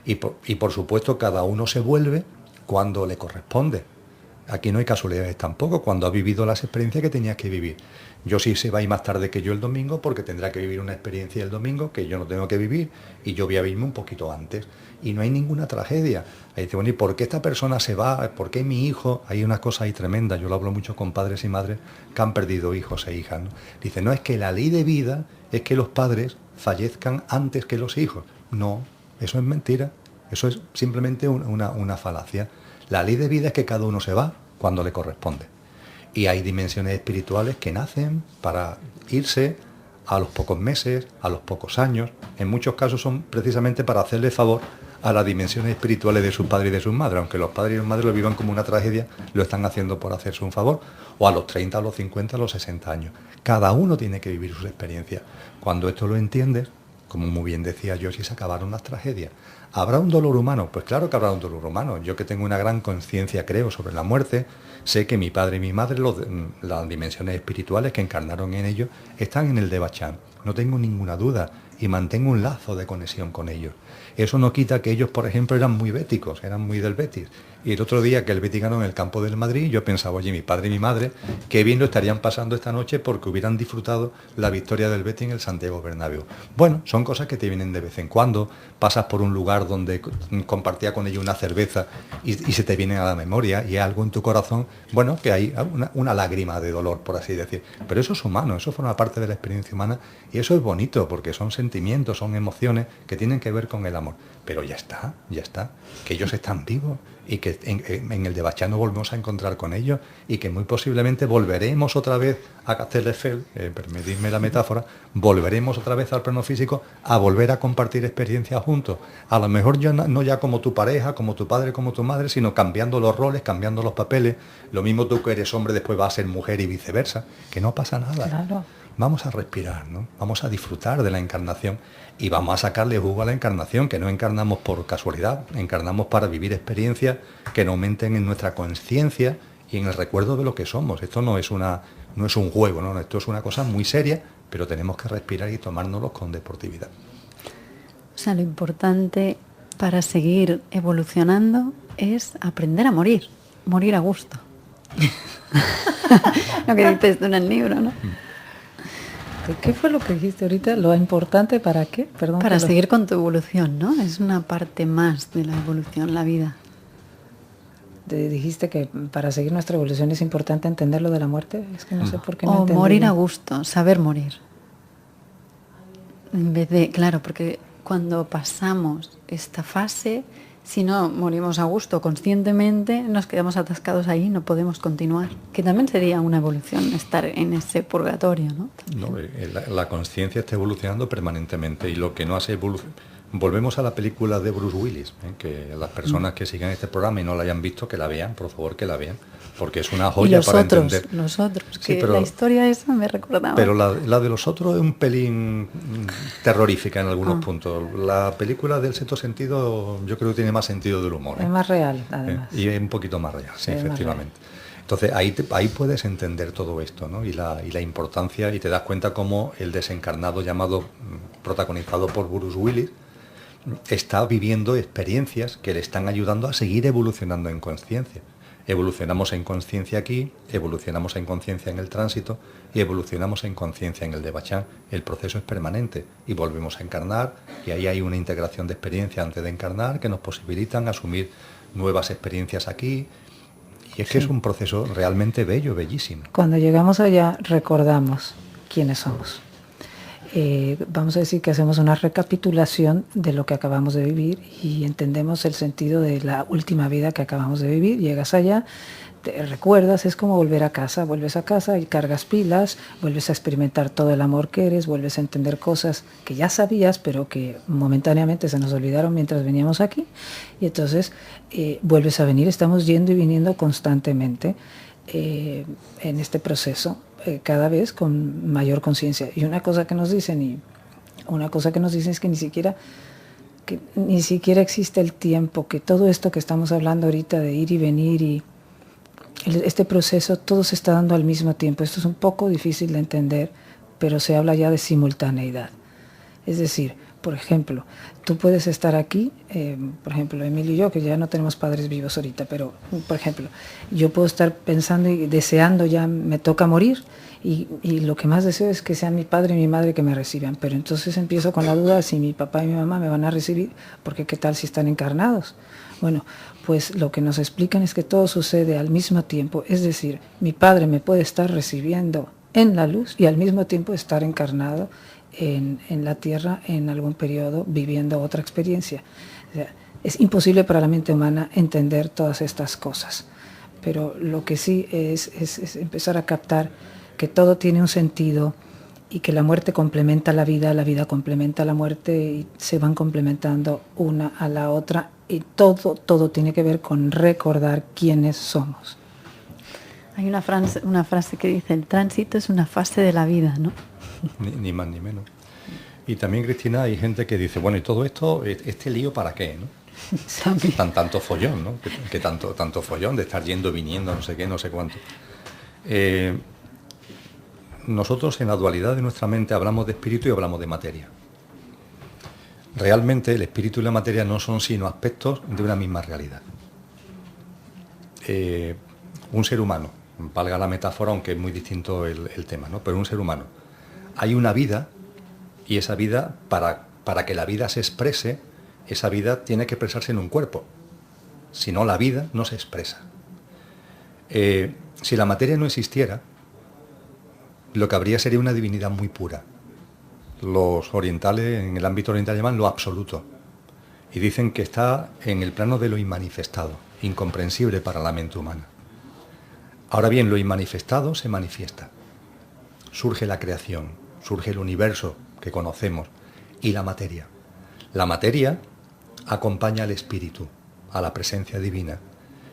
Y por supuesto, cada uno se vuelve cuando le corresponde. Aquí no hay casualidades tampoco, cuando ha vivido las experiencias que tenía que vivir. Yo sí se va a ir más tarde que yo el domingo porque tendrá que vivir una experiencia el domingo que yo no tengo que vivir y yo voy a vivirme un poquito antes. Y no hay ninguna tragedia. Ahí dice, bueno, ¿y por qué esta persona se va? ¿Por qué mi hijo? Hay una cosa ahí tremenda, yo lo hablo mucho con padres y madres que han perdido hijos e hijas, ¿no? Dice, no, es que la ley de vida es que los padres fallezcan antes que los hijos. No, eso es mentira, eso es simplemente una falacia. La ley de vida es que cada uno se va cuando le corresponde. Y hay dimensiones espirituales que nacen para irse a los pocos meses, a los pocos años. En muchos casos son precisamente para hacerle favor a las dimensiones espirituales de sus padres y de sus madres. Aunque los padres y las madres lo vivan como una tragedia, lo están haciendo por hacerse un favor. O a los 30, a los 50, a los 60 años. Cada uno tiene que vivir sus experiencias. Cuando esto lo entiendes, como muy bien decía yo, si se acabaron las tragedias. ¿Habrá un dolor humano? Pues claro que habrá un dolor humano. Yo que tengo una gran conciencia, creo, sobre la muerte, sé que mi padre y mi madre, las dimensiones espirituales que encarnaron en ellos, están en el Devachan. No tengo ninguna duda y mantengo un lazo de conexión con ellos. Eso no quita que ellos, por ejemplo, eran muy béticos, eran muy del Betis. Y el otro día que el Betis ganó en el campo del Madrid, yo pensaba, oye, mi padre y mi madre, qué bien lo estarían pasando esta noche porque hubieran disfrutado la victoria del Betis en el Santiago Bernabéu. Bueno, son cosas que te vienen de vez en cuando. Pasas por un lugar donde compartía con ellos una cerveza y se te viene a la memoria y hay algo en tu corazón, bueno, que hay una lágrima de dolor, por así decir. Pero eso es humano, eso forma parte de la experiencia humana y eso es bonito porque son sentimientos, son emociones que tienen que ver con el amor. Pero ya está, que ellos están vivos y que en el Devachan nos volvemos a encontrar con ellos y que muy posiblemente volveremos otra vez a Castelldefels, permitidme la metáfora, volveremos otra vez al plano físico a volver a compartir experiencias juntos. A lo mejor yo no ya como tu pareja, como tu padre, como tu madre, sino cambiando los roles, cambiando los papeles. Lo mismo tú que eres hombre después vas a ser mujer y viceversa, que no pasa nada. Claro. Vamos a respirar, ¿no? Vamos a disfrutar de la encarnación y vamos a sacarle jugo a la encarnación, que no encarnamos por casualidad, encarnamos para vivir experiencias que nos aumenten en nuestra conciencia y en el recuerdo de lo que somos. Esto no es un juego, ¿no? Esto es una cosa muy seria, pero tenemos que respirar y tomárnoslo con deportividad. O sea, lo importante para seguir evolucionando es aprender a morir a gusto. Lo que dices tú en el libro, ¿no? ¿Qué fue lo que dijiste ahorita? ¿Lo importante para qué? Perdón. Para seguir con tu evolución, ¿no? Es una parte más de la evolución, la vida. Dijiste que para seguir nuestra evolución es importante entender lo de la muerte. Es que no sé por qué no O entendí morir bien. a gusto, saber morir. En vez de, claro, porque cuando pasamos esta fase, si no morimos a gusto conscientemente, nos quedamos atascados ahí, no podemos continuar. Que también sería una evolución estar en ese purgatorio, ¿no? No, la conciencia está evolucionando permanentemente y lo que no hace evolución. Volvemos a la película de Bruce Willis, que las personas que sigan este programa y no la hayan visto, que la vean, por favor, que la vean, porque es una joya para entender. Los otros, Sí, que pero la historia esa me recordaba. Pero la de los otros es un pelín terrorífica en algunos puntos. La película del sexto sentido yo creo que tiene más sentido del humor. Es más real, además. Y es un poquito más real, sí, Es más efectivamente. Entonces ahí puedes entender todo esto, ¿no? Y la importancia, y te das cuenta cómo el desencarnado llamado, protagonizado por Bruce Willis, está viviendo experiencias que le están ayudando a seguir evolucionando en conciencia. Evolucionamos en conciencia aquí, evolucionamos en conciencia en el tránsito y evolucionamos en conciencia en el Devachan. El proceso es permanente y volvemos a encarnar y ahí hay una integración de experiencias antes de encarnar que nos posibilitan asumir nuevas experiencias aquí. Y es que es un proceso realmente bello, bellísimo. Cuando llegamos allá recordamos quiénes somos. Vamos a decir que hacemos una recapitulación de lo que acabamos de vivir y entendemos el sentido de la última vida que acabamos de vivir. Llegas allá, te recuerdas, es como volver a casa, vuelves a casa y cargas pilas, vuelves a experimentar todo el amor que eres, vuelves a entender cosas que ya sabías, pero que momentáneamente se nos olvidaron mientras veníamos aquí, y entonces vuelves a venir, estamos yendo y viniendo constantemente en este proceso, cada vez con mayor conciencia. Y una cosa que nos dicen es que ni siquiera existe el tiempo, que todo esto que estamos hablando ahorita de ir y venir y este proceso, todo se está dando al mismo tiempo. Esto es un poco difícil de entender, pero se habla ya de simultaneidad. Es decir, por ejemplo, tú puedes estar aquí, por ejemplo, Emilio y yo, que ya no tenemos padres vivos ahorita, pero, por ejemplo, yo puedo estar pensando y deseando, ya me toca morir, y lo que más deseo es que sean mi padre y mi madre que me reciban, pero entonces empiezo con la duda si mi papá y mi mamá me van a recibir, porque qué tal si están encarnados. Bueno, pues lo que nos explican es que todo sucede al mismo tiempo, es decir, mi padre me puede estar recibiendo en la luz y al mismo tiempo estar encarnado en la tierra en algún periodo viviendo otra experiencia. O sea, es imposible para la mente humana entender todas estas cosas, pero lo que sí es empezar a captar que todo tiene un sentido y que la muerte complementa la vida complementa la muerte y se van complementando una a la otra, y todo tiene que ver con recordar quiénes somos. Hay una frase que dice, el tránsito es una fase de la vida, ¿no? Ni más ni menos. Y también, Cristina, hay gente que dice, bueno, ¿y todo esto, este lío para qué, no? Tanto follón, ¿no? Que tanto follón de estar yendo, viniendo, no sé qué, no sé cuánto. Nosotros en la dualidad de nuestra mente hablamos de espíritu y hablamos de materia. Realmente el espíritu y la materia no son sino aspectos de una misma realidad. Un ser humano, valga la metáfora, aunque es muy distinto el tema, ¿no? Pero un ser humano. Hay una vida, y esa vida, para que la vida se exprese, esa vida tiene que expresarse en un cuerpo. Si no, la vida no se expresa. Si la materia no existiera, lo que habría sería una divinidad muy pura. Los orientales, en el ámbito oriental, llaman lo absoluto. Y dicen que está en el plano de lo inmanifestado, incomprensible para la mente humana. Ahora bien, lo inmanifestado se manifiesta. Surge la creación, surge el universo que conocemos y la materia. La materia acompaña al espíritu, a la presencia divina.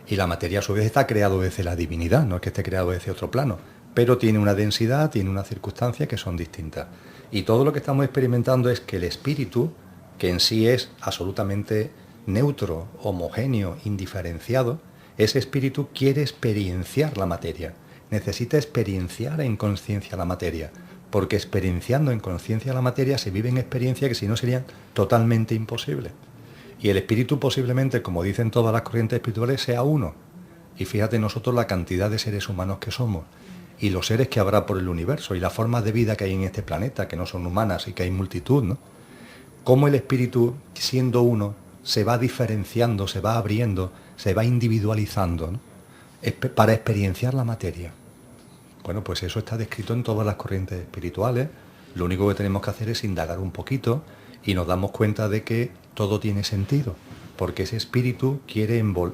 Y la materia a su vez está creado desde la divinidad, no es que esté creado desde otro plano, pero tiene una densidad, tiene unas circunstancias que son distintas. Y todo lo que estamos experimentando es que el espíritu, que en sí es absolutamente neutro, homogéneo, indiferenciado, ese espíritu quiere experienciar la materia, necesita experienciar en conciencia la materia, porque experienciando en conciencia la materia se viven experiencias que si no serían totalmente imposibles. Y el espíritu posiblemente, como dicen todas las corrientes espirituales, sea uno. Y fíjate nosotros la cantidad de seres humanos que somos, y los seres que habrá por el universo, y las formas de vida que hay en este planeta, que no son humanas y que hay multitud, ¿no? Cómo el espíritu, siendo uno, se va diferenciando, se va abriendo, se va individualizando, ¿no? Para experienciar la materia. Bueno, pues eso está descrito en todas las corrientes espirituales. Lo único que tenemos que hacer es indagar un poquito y nos damos cuenta de que todo tiene sentido, porque ese espíritu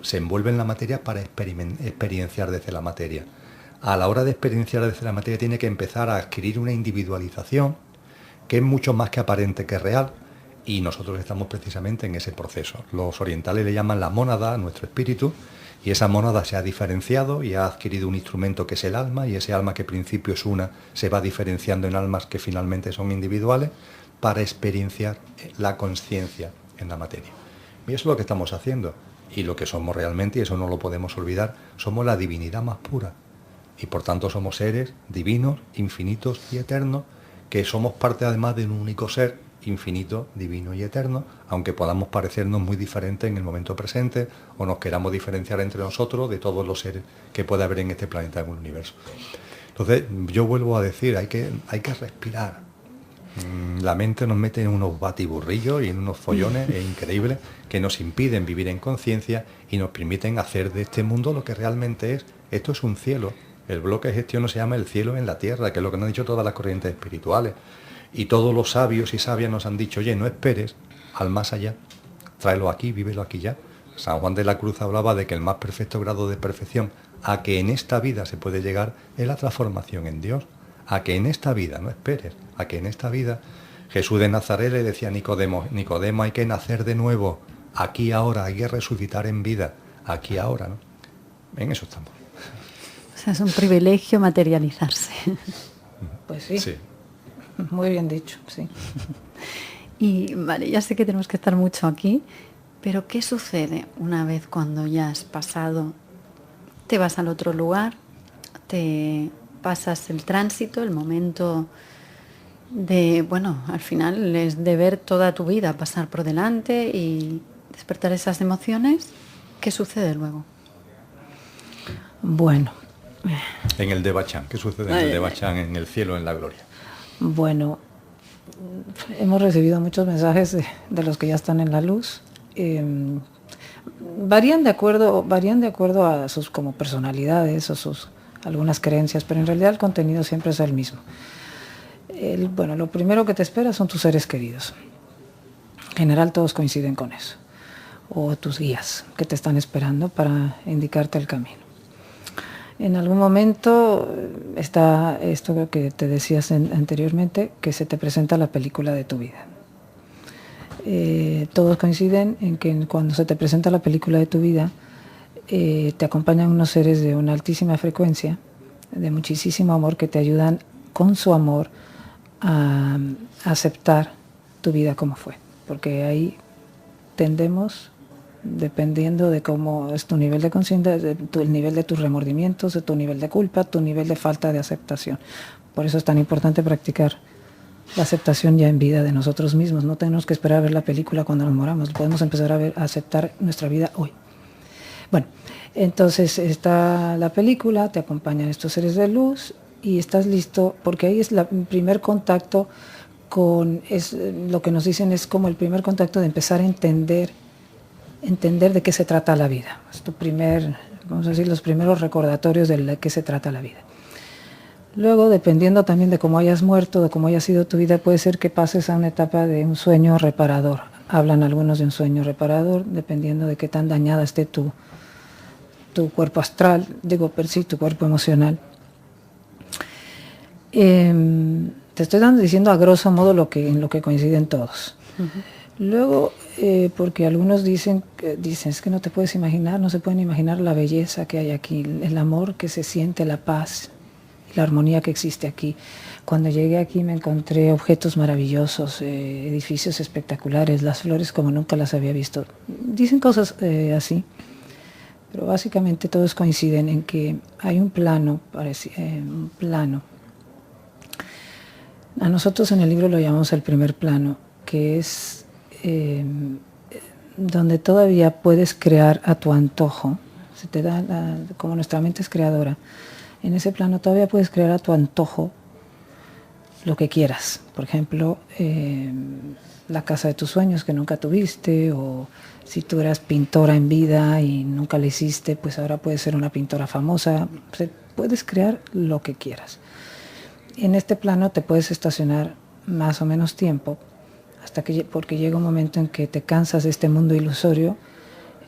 se envuelve en la materia para experienciar desde la materia. A la hora de experienciar desde la materia tiene que empezar a adquirir una individualización que es mucho más que aparente que real, y nosotros estamos precisamente en ese proceso. Los orientales le llaman la mónada a nuestro espíritu, y esa mónada se ha diferenciado y ha adquirido un instrumento que es el alma, y ese alma que al principio es una se va diferenciando en almas que finalmente son individuales para experienciar la conciencia en la materia. Y eso es lo que estamos haciendo, y lo que somos realmente, y eso no lo podemos olvidar, somos la divinidad más pura, y por tanto somos seres divinos, infinitos y eternos, que somos parte además de un único ser infinito, divino y eterno, aunque podamos parecernos muy diferentes en el momento presente o nos queramos diferenciar entre nosotros de todos los seres que puede haber en este planeta, en el universo. Entonces, yo vuelvo a decir, hay que respirar. La mente nos mete en unos batiburrillos y en unos follones increíbles que nos impiden vivir en conciencia y nos permiten hacer de este mundo lo que realmente es. Esto es un cielo. El bloque de gestión no se llama el cielo en la tierra, que es lo que nos han dicho todas las corrientes espirituales. Y todos los sabios y sabias nos han dicho, oye, no esperes al más allá, tráelo aquí, vívelo aquí ya. San Juan de la Cruz hablaba de que el más perfecto grado de perfección a que en esta vida se puede llegar es la transformación en Dios, a que en esta vida, no esperes, a que en esta vida Jesús de Nazaret le decía a Nicodemo, Nicodemo, hay que nacer de nuevo, aquí ahora, hay que resucitar en vida, aquí ahora, ¿no? En eso estamos. O sea, es un privilegio materializarse. Pues sí, Sí. muy bien dicho, sí. Y vale, ya sé que tenemos que estar mucho aquí, pero ¿qué sucede una vez cuando ya has pasado, te vas al otro lugar, te pasas el tránsito, el momento de, bueno, al final es de ver toda tu vida pasar por delante y despertar esas emociones? ¿Qué sucede luego? Bueno, En el Devachan, ¿qué sucede en el Devachan, en el cielo, en la gloria? bueno, hemos recibido muchos mensajes de los que ya están en la luz. Varían de acuerdo a sus como personalidades o sus algunas creencias, pero en realidad el contenido siempre es el mismo. Bueno, lo primero que te espera son tus seres queridos. En general todos coinciden con eso. O tus guías que te están esperando para indicarte el camino. En algún momento está esto que te decías anteriormente, que se te presenta la película de tu vida. Todos coinciden en que cuando se te presenta la película de tu vida, te acompañan unos seres de una altísima frecuencia, de muchísimo amor, que te ayudan con su amor a aceptar tu vida como fue. Porque ahí tendemos, dependiendo de cómo es tu nivel de conciencia, el nivel de tus remordimientos, de tu nivel de culpa, tu nivel de falta de aceptación. Por eso es tan importante practicar la aceptación ya en vida de nosotros mismos. No tenemos que esperar a ver la película cuando nos moramos, podemos empezar a aceptar nuestra vida hoy. Bueno, entonces está la película, te acompañan estos seres de luz y estás listo, porque ahí es el primer contacto lo que nos dicen es como el primer contacto de empezar a entender de qué se trata la vida. Es tu vamos a decir, los primeros recordatorios de qué se trata la vida. Luego, dependiendo también de cómo hayas muerto, de cómo haya sido tu vida, puede ser que pases a una etapa de un sueño reparador. Hablan algunos de un sueño reparador, dependiendo de qué tan dañada esté tu cuerpo astral, tu cuerpo emocional. Te estoy diciendo a grosso modo en lo que coinciden todos. Uh-huh. Luego, porque algunos dicen, es que no te puedes imaginar, no se pueden imaginar la belleza que hay aquí, el amor que se siente, la paz, la armonía que existe aquí. Cuando llegué aquí me encontré objetos maravillosos, edificios espectaculares, las flores como nunca las había visto. Dicen cosas así, pero básicamente todos coinciden en que hay un plano, a nosotros en el libro lo llamamos el primer plano, que es donde todavía puedes crear a tu antojo. Se te da como nuestra mente es creadora. En ese plano todavía puedes crear a tu antojo lo que quieras. Por ejemplo, la casa de tus sueños que nunca tuviste, o si tú eras pintora en vida y nunca la hiciste, pues ahora puedes ser una pintora famosa. Puedes crear lo que quieras. En este plano te puedes estacionar más o menos tiempo, porque llega un momento en que te cansas de este mundo ilusorio.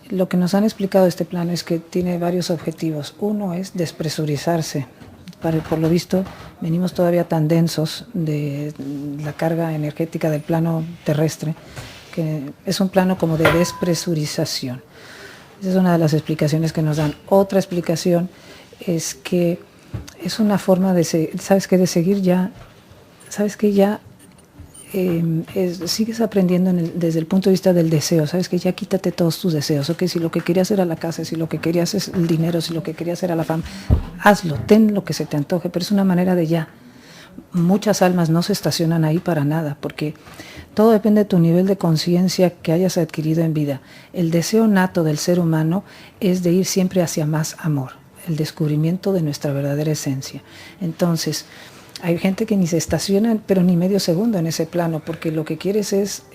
Lo que nos han explicado de este plano es que tiene varios objetivos. Uno es despresurizarse. Por lo visto, venimos todavía tan densos de la carga energética del plano terrestre, que es un plano como de despresurización. Esa es una de las explicaciones que nos dan. Otra explicación es que es una forma de seguir ya, sabes que ya sigues aprendiendo desde el punto de vista del deseo. Sabes que ya quítate todos tus deseos. Okay, si lo que querías era la casa, si lo que querías es el dinero, si lo que querías era la fama, hazlo, ten lo que se te antoje, pero es una manera de ya. Muchas almas no se estacionan ahí para nada, porque todo depende de tu nivel de conciencia que hayas adquirido en vida. El deseo nato del ser humano es de ir siempre hacia más amor, el descubrimiento de nuestra verdadera esencia. Entonces, hay gente que ni se estaciona, pero ni medio segundo en ese plano, porque lo que quieres es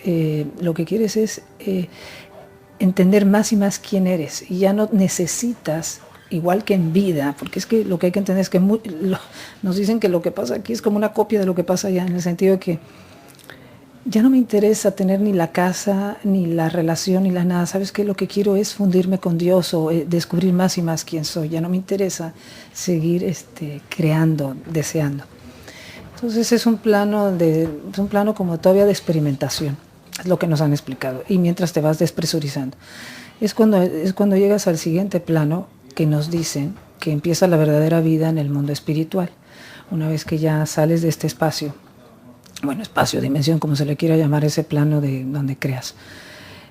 entender más y más quién eres, y ya no necesitas, igual que en vida, porque es que lo que hay que entender es que nos dicen que lo que pasa aquí es como una copia de lo que pasa allá, en el sentido de que ya no me interesa tener ni la casa, ni la relación, ni la nada. ¿Sabes qué? Lo que quiero es fundirme con Dios o descubrir más y más quién soy. Ya no me interesa seguir creando, deseando. Entonces es un plano como todavía de experimentación, es lo que nos han explicado. Y mientras te vas despresurizando. Es cuando llegas al siguiente plano que nos dicen que empieza la verdadera vida en el mundo espiritual. Una vez que ya sales de este espacio, dimensión, como se le quiera llamar, ese plano de donde creas.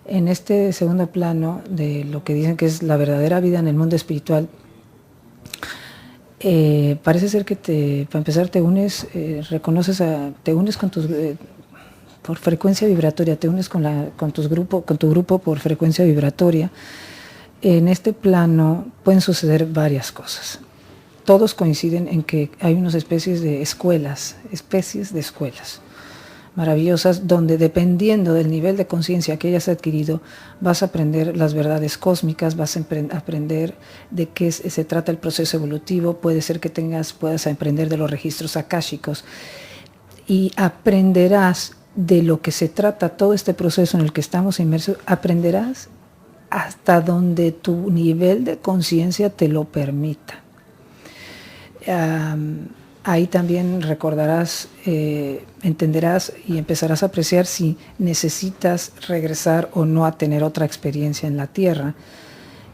En este segundo plano de lo que dicen que es la verdadera vida en el mundo espiritual, parece ser que para empezar te unes, te unes con tus por frecuencia vibratoria, te unes con tu grupo por frecuencia vibratoria. En este plano pueden suceder varias cosas. Todos coinciden en que hay unas especies de escuelas maravillosas, donde dependiendo del nivel de conciencia que hayas adquirido, vas a aprender las verdades cósmicas, vas a aprender de qué se trata el proceso evolutivo, puede ser que puedas aprender de los registros akáshicos, y aprenderás de lo que se trata todo este proceso en el que estamos inmersos, aprenderás hasta donde tu nivel de conciencia te lo permita. Ahí también recordarás, entenderás y empezarás a apreciar si necesitas regresar o no a tener otra experiencia en la Tierra,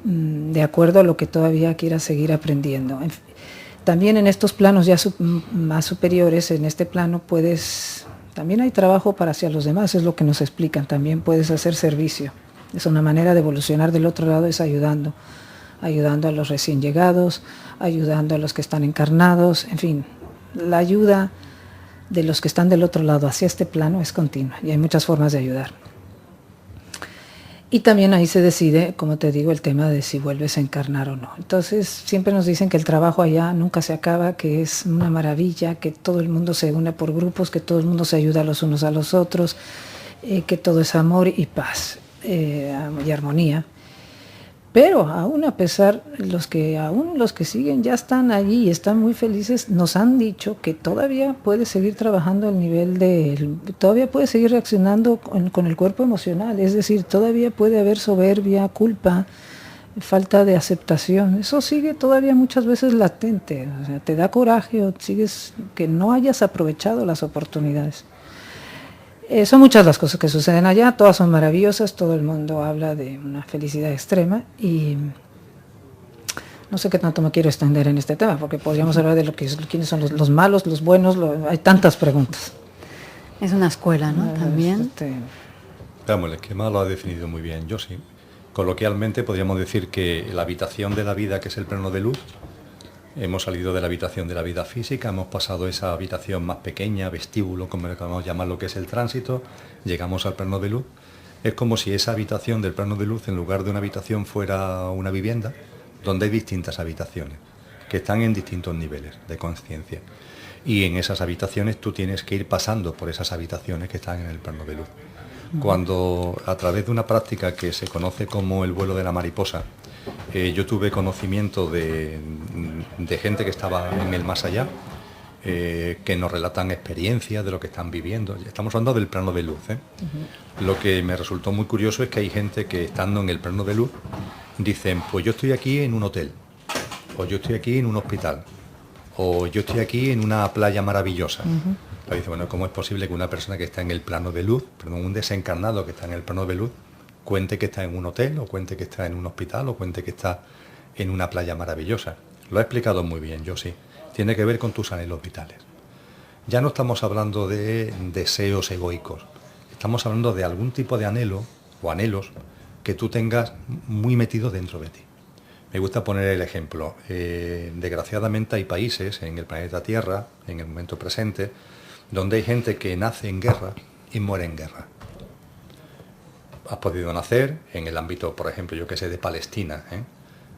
de acuerdo a lo que todavía quieras seguir aprendiendo. También en estos planos ya más superiores, en este plano también hay trabajo para hacia los demás, es lo que nos explican. También puedes hacer servicio. Es una manera de evolucionar del otro lado, es ayudando a los recién llegados, ayudando a los que están encarnados, en fin, la ayuda de los que están del otro lado hacia este plano es continua y hay muchas formas de ayudar. Y también ahí se decide, como te digo, el tema de si vuelves a encarnar o no. Entonces siempre nos dicen que el trabajo allá nunca se acaba, que es una maravilla, que todo el mundo se une por grupos, que todo el mundo se ayuda los unos a los otros, que todo es amor y paz y armonía. Pero aún a pesar, los que siguen ya están allí y están muy felices, nos han dicho que todavía puedes seguir trabajando al nivel todavía puedes seguir reaccionando con el cuerpo emocional, es decir, todavía puede haber soberbia, culpa, falta de aceptación, eso sigue todavía muchas veces latente, o sea, te da coraje o sigues que no hayas aprovechado las oportunidades. Son muchas las cosas que suceden allá, todas son maravillosas, todo el mundo habla de una felicidad extrema y no sé qué tanto me quiero extender en este tema, porque podríamos hablar de quiénes son los malos, los buenos, hay tantas preguntas. Es una escuela, ¿no? También. Vamos, el esquema lo ha definido muy bien, yo sí. Coloquialmente podríamos decir que la habitación de la vida, que es el plano de luz, hemos salido de la habitación de la vida física, hemos pasado esa habitación más pequeña, vestíbulo, como acabamos de llamar lo que es el tránsito, llegamos al plano de luz. Es como si esa habitación del plano de luz, en lugar de una habitación, fuera una vivienda, donde hay distintas habitaciones, que están en distintos niveles de conciencia. Y en esas habitaciones tú tienes que ir pasando por esas habitaciones que están en el plano de luz. Cuando, a través de una práctica que se conoce como el vuelo de la mariposa, yo tuve conocimiento de gente que estaba en el más allá, que nos relatan experiencias de lo que están viviendo. Estamos hablando del plano de luz. Lo que me resultó muy curioso es que hay gente que, estando en el plano de luz, dicen, pues yo estoy aquí en un hotel, o yo estoy aquí en un hospital, o yo estoy aquí en una playa maravillosa. Dice, bueno, ¿cómo es posible que una persona que está en el plano de luz, un desencarnado que está en el plano de luz, cuente que está en un hotel, o cuente que está en un hospital, o cuente que está en una playa maravillosa? Lo ha explicado muy bien, yo sí. Tiene que ver con tus anhelos vitales. Ya no estamos hablando de deseos egoicos. Estamos hablando de algún tipo de anhelo o anhelos que tú tengas muy metido dentro de ti. Me gusta poner el ejemplo. Desgraciadamente hay países en el planeta Tierra, en el momento presente, donde hay gente que nace en guerra y muere en guerra. Has podido nacer en el ámbito, por ejemplo, yo que sé, de Palestina,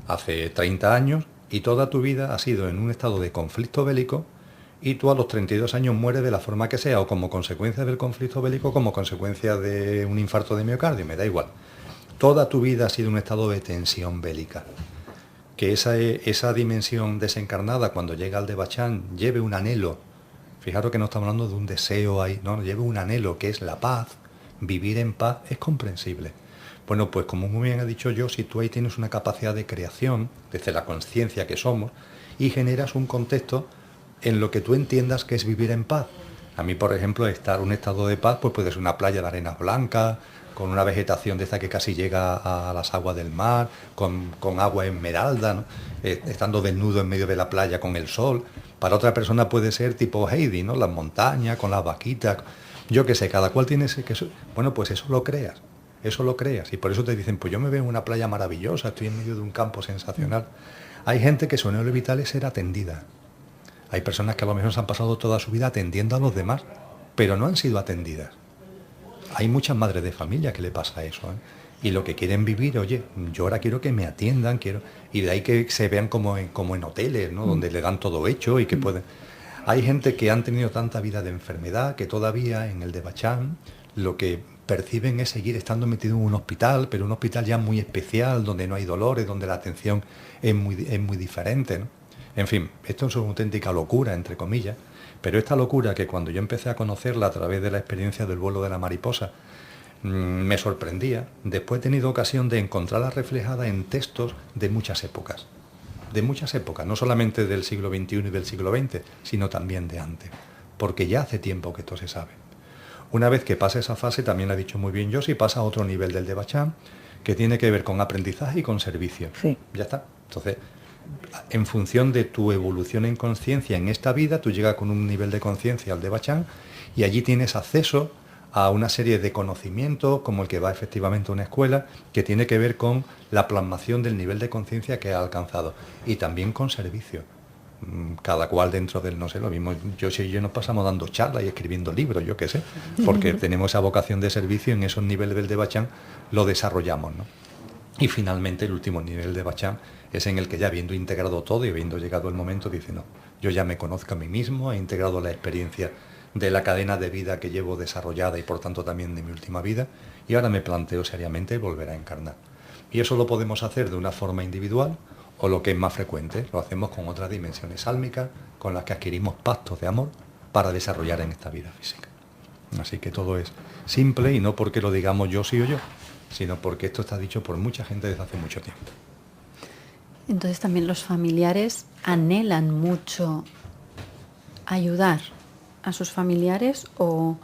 hace 30 años, y toda tu vida ha sido en un estado de conflicto bélico, y tú a los 32 años mueres de la forma que sea, o como consecuencia del conflicto bélico, como consecuencia de un infarto de miocardio, me da igual. Toda tu vida ha sido un estado de tensión bélica. Que esa dimensión desencarnada, cuando llega al Devachan, lleve un anhelo Fijaros que no estamos hablando de un deseo ahí, no, lleva un anhelo que es la paz. Vivir en paz es comprensible. Bueno, pues como muy bien ha dicho yo, si tú ahí tienes una capacidad de creación, desde la conciencia que somos, y generas un contexto en lo que tú entiendas que es vivir en paz. A mí, por ejemplo, un estado de paz pues puede ser una playa de arenas blancas, con una vegetación de esta que casi llega a las aguas del mar, con agua esmeralda, ¿no? Estando desnudo en medio de la playa con el sol. Para otra persona puede ser tipo Heidi, ¿no? Las montañas, con las vaquitas, yo qué sé, cada cual tiene ese... Bueno, pues eso lo creas. Eso lo creas. Y por eso te dicen, pues yo me veo en una playa maravillosa, estoy en medio de un campo sensacional. Hay gente que su anhelo vital es ser atendida. Hay personas que a lo mejor se han pasado toda su vida atendiendo a los demás, pero no han sido atendidas. Hay muchas madres de familia que le pasa eso, ¿eh? Y lo que quieren vivir, oye, yo ahora quiero que me atiendan, quiero... Y de ahí que se vean como en hoteles, ¿no? Donde le dan todo hecho y que pueden... Hay gente que han tenido tanta vida de enfermedad que todavía en el Devachan lo que perciben es seguir estando metido en un hospital, pero un hospital ya muy especial, donde no hay dolores, donde la atención es muy diferente, ¿no? En fin, esto es una auténtica locura, entre comillas, pero esta locura que cuando yo empecé a conocerla a través de la experiencia del vuelo de la mariposa, me sorprendía. Después he tenido ocasión de encontrarla reflejada en textos de muchas épocas, no solamente del siglo XXI y del siglo XX, sino también de antes, porque ya hace tiempo que esto se sabe. Una vez que pasa esa fase, también lo ha dicho muy bien Josie, pasa a otro nivel del Devachan, que tiene que ver con aprendizaje y con servicio. Sí. Ya está. Entonces, en función de tu evolución en conciencia en esta vida, tú llegas con un nivel de conciencia al Devachan y allí tienes acceso a una serie de conocimientos, como el que va efectivamente a una escuela, que tiene que ver con la plasmación del nivel de conciencia que ha alcanzado y también con servicio. Cada cual dentro del, no sé, lo mismo, Josie y yo nos pasamos dando charlas y escribiendo libros, yo qué sé, porque tenemos esa vocación de servicio, en esos niveles del Devachan lo desarrollamos, ¿no? Y finalmente el último nivel de Devachan es en el que ya habiendo integrado todo y habiendo llegado el momento dice, no, yo ya me conozco a mí mismo, he integrado la experiencia de la cadena de vida que llevo desarrollada y por tanto también de mi última vida, y ahora me planteo seriamente volver a encarnar. Y eso lo podemos hacer de una forma individual, o lo que es más frecuente, lo hacemos con otras dimensiones álmicas, con las que adquirimos pactos de amor para desarrollar en esta vida física. Así que todo es simple, y no porque lo digamos yo sí o yo, sino porque esto está dicho por mucha gente desde hace mucho tiempo. Entonces también los familiares anhelan mucho ayudar a sus familiares, o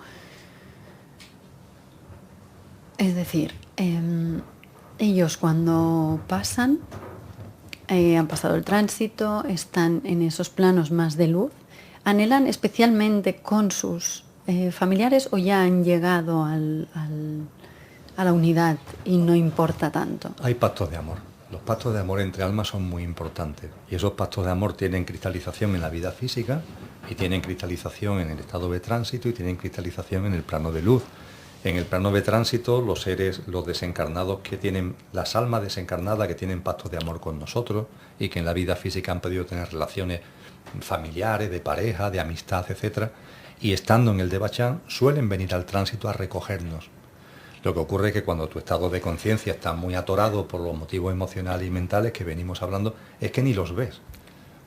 es decir, ellos cuando pasan, han pasado el tránsito, están en esos planos más de luz, anhelan especialmente con sus familiares, o ya han llegado a la unidad y no importa tanto. Hay pactos de amor. Los pactos de amor entre almas son muy importantes, y esos pactos de amor tienen cristalización en la vida física y tienen cristalización en el estado de tránsito y tienen cristalización en el plano de luz. En el plano de tránsito, los seres, los desencarnados que tienen, las almas desencarnadas que tienen pactos de amor con nosotros y que en la vida física han podido tener relaciones familiares, de pareja, de amistad, etc. Y estando en el Devachan suelen venir al tránsito a recogernos. Lo que ocurre es que cuando tu estado de conciencia está muy atorado por los motivos emocionales y mentales que venimos hablando, es que ni los ves.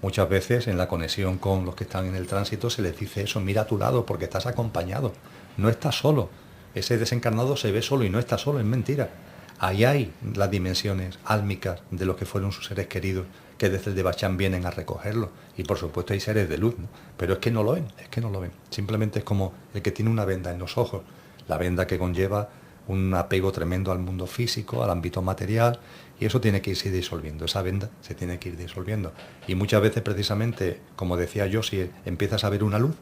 Muchas veces en la conexión con los que están en el tránsito se les dice eso, mira a tu lado porque estás acompañado, no estás solo. Ese desencarnado se ve solo y no está solo, es mentira. Ahí hay las dimensiones álmicas de los que fueron sus seres queridos, que desde el Devachan vienen a recogerlo. Y por supuesto hay seres de luz, ¿no? Pero es que no lo ven, Simplemente es como el que tiene una venda en los ojos, la venda que conlleva un apego tremendo al mundo físico, al ámbito material, y eso tiene que irse disolviendo, esa venda se tiene que ir disolviendo. Y muchas veces precisamente, como decía yo, si empiezas a ver una luz,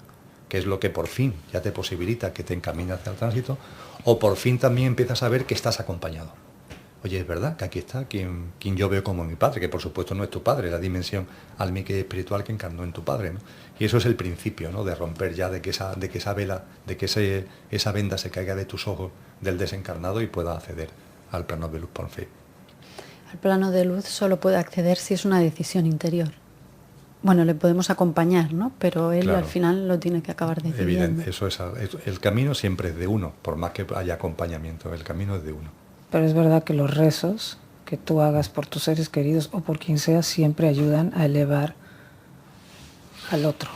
que es lo que por fin ya te posibilita que te encamines hacia el tránsito, o por fin también empiezas a ver que estás acompañado. Oye, es verdad que aquí está quien yo veo como mi padre, que por supuesto no es tu padre, la dimensión álmica y espiritual que encarnó en tu padre, ¿no? Y eso es el principio, ¿no? De romper ya, de que esa vela, de que esa venda se caiga de tus ojos del desencarnado y pueda acceder al plano de luz por fe. Al plano de luz solo puede acceder si es una decisión interior. Bueno, le podemos acompañar, ¿no? Pero él al final lo tiene que acabar decidiendo. Evidente, el camino siempre es de uno, por más que haya acompañamiento, el camino es de uno. Pero es verdad que los rezos que tú hagas por tus seres queridos o por quien sea siempre ayudan a elevar al otro.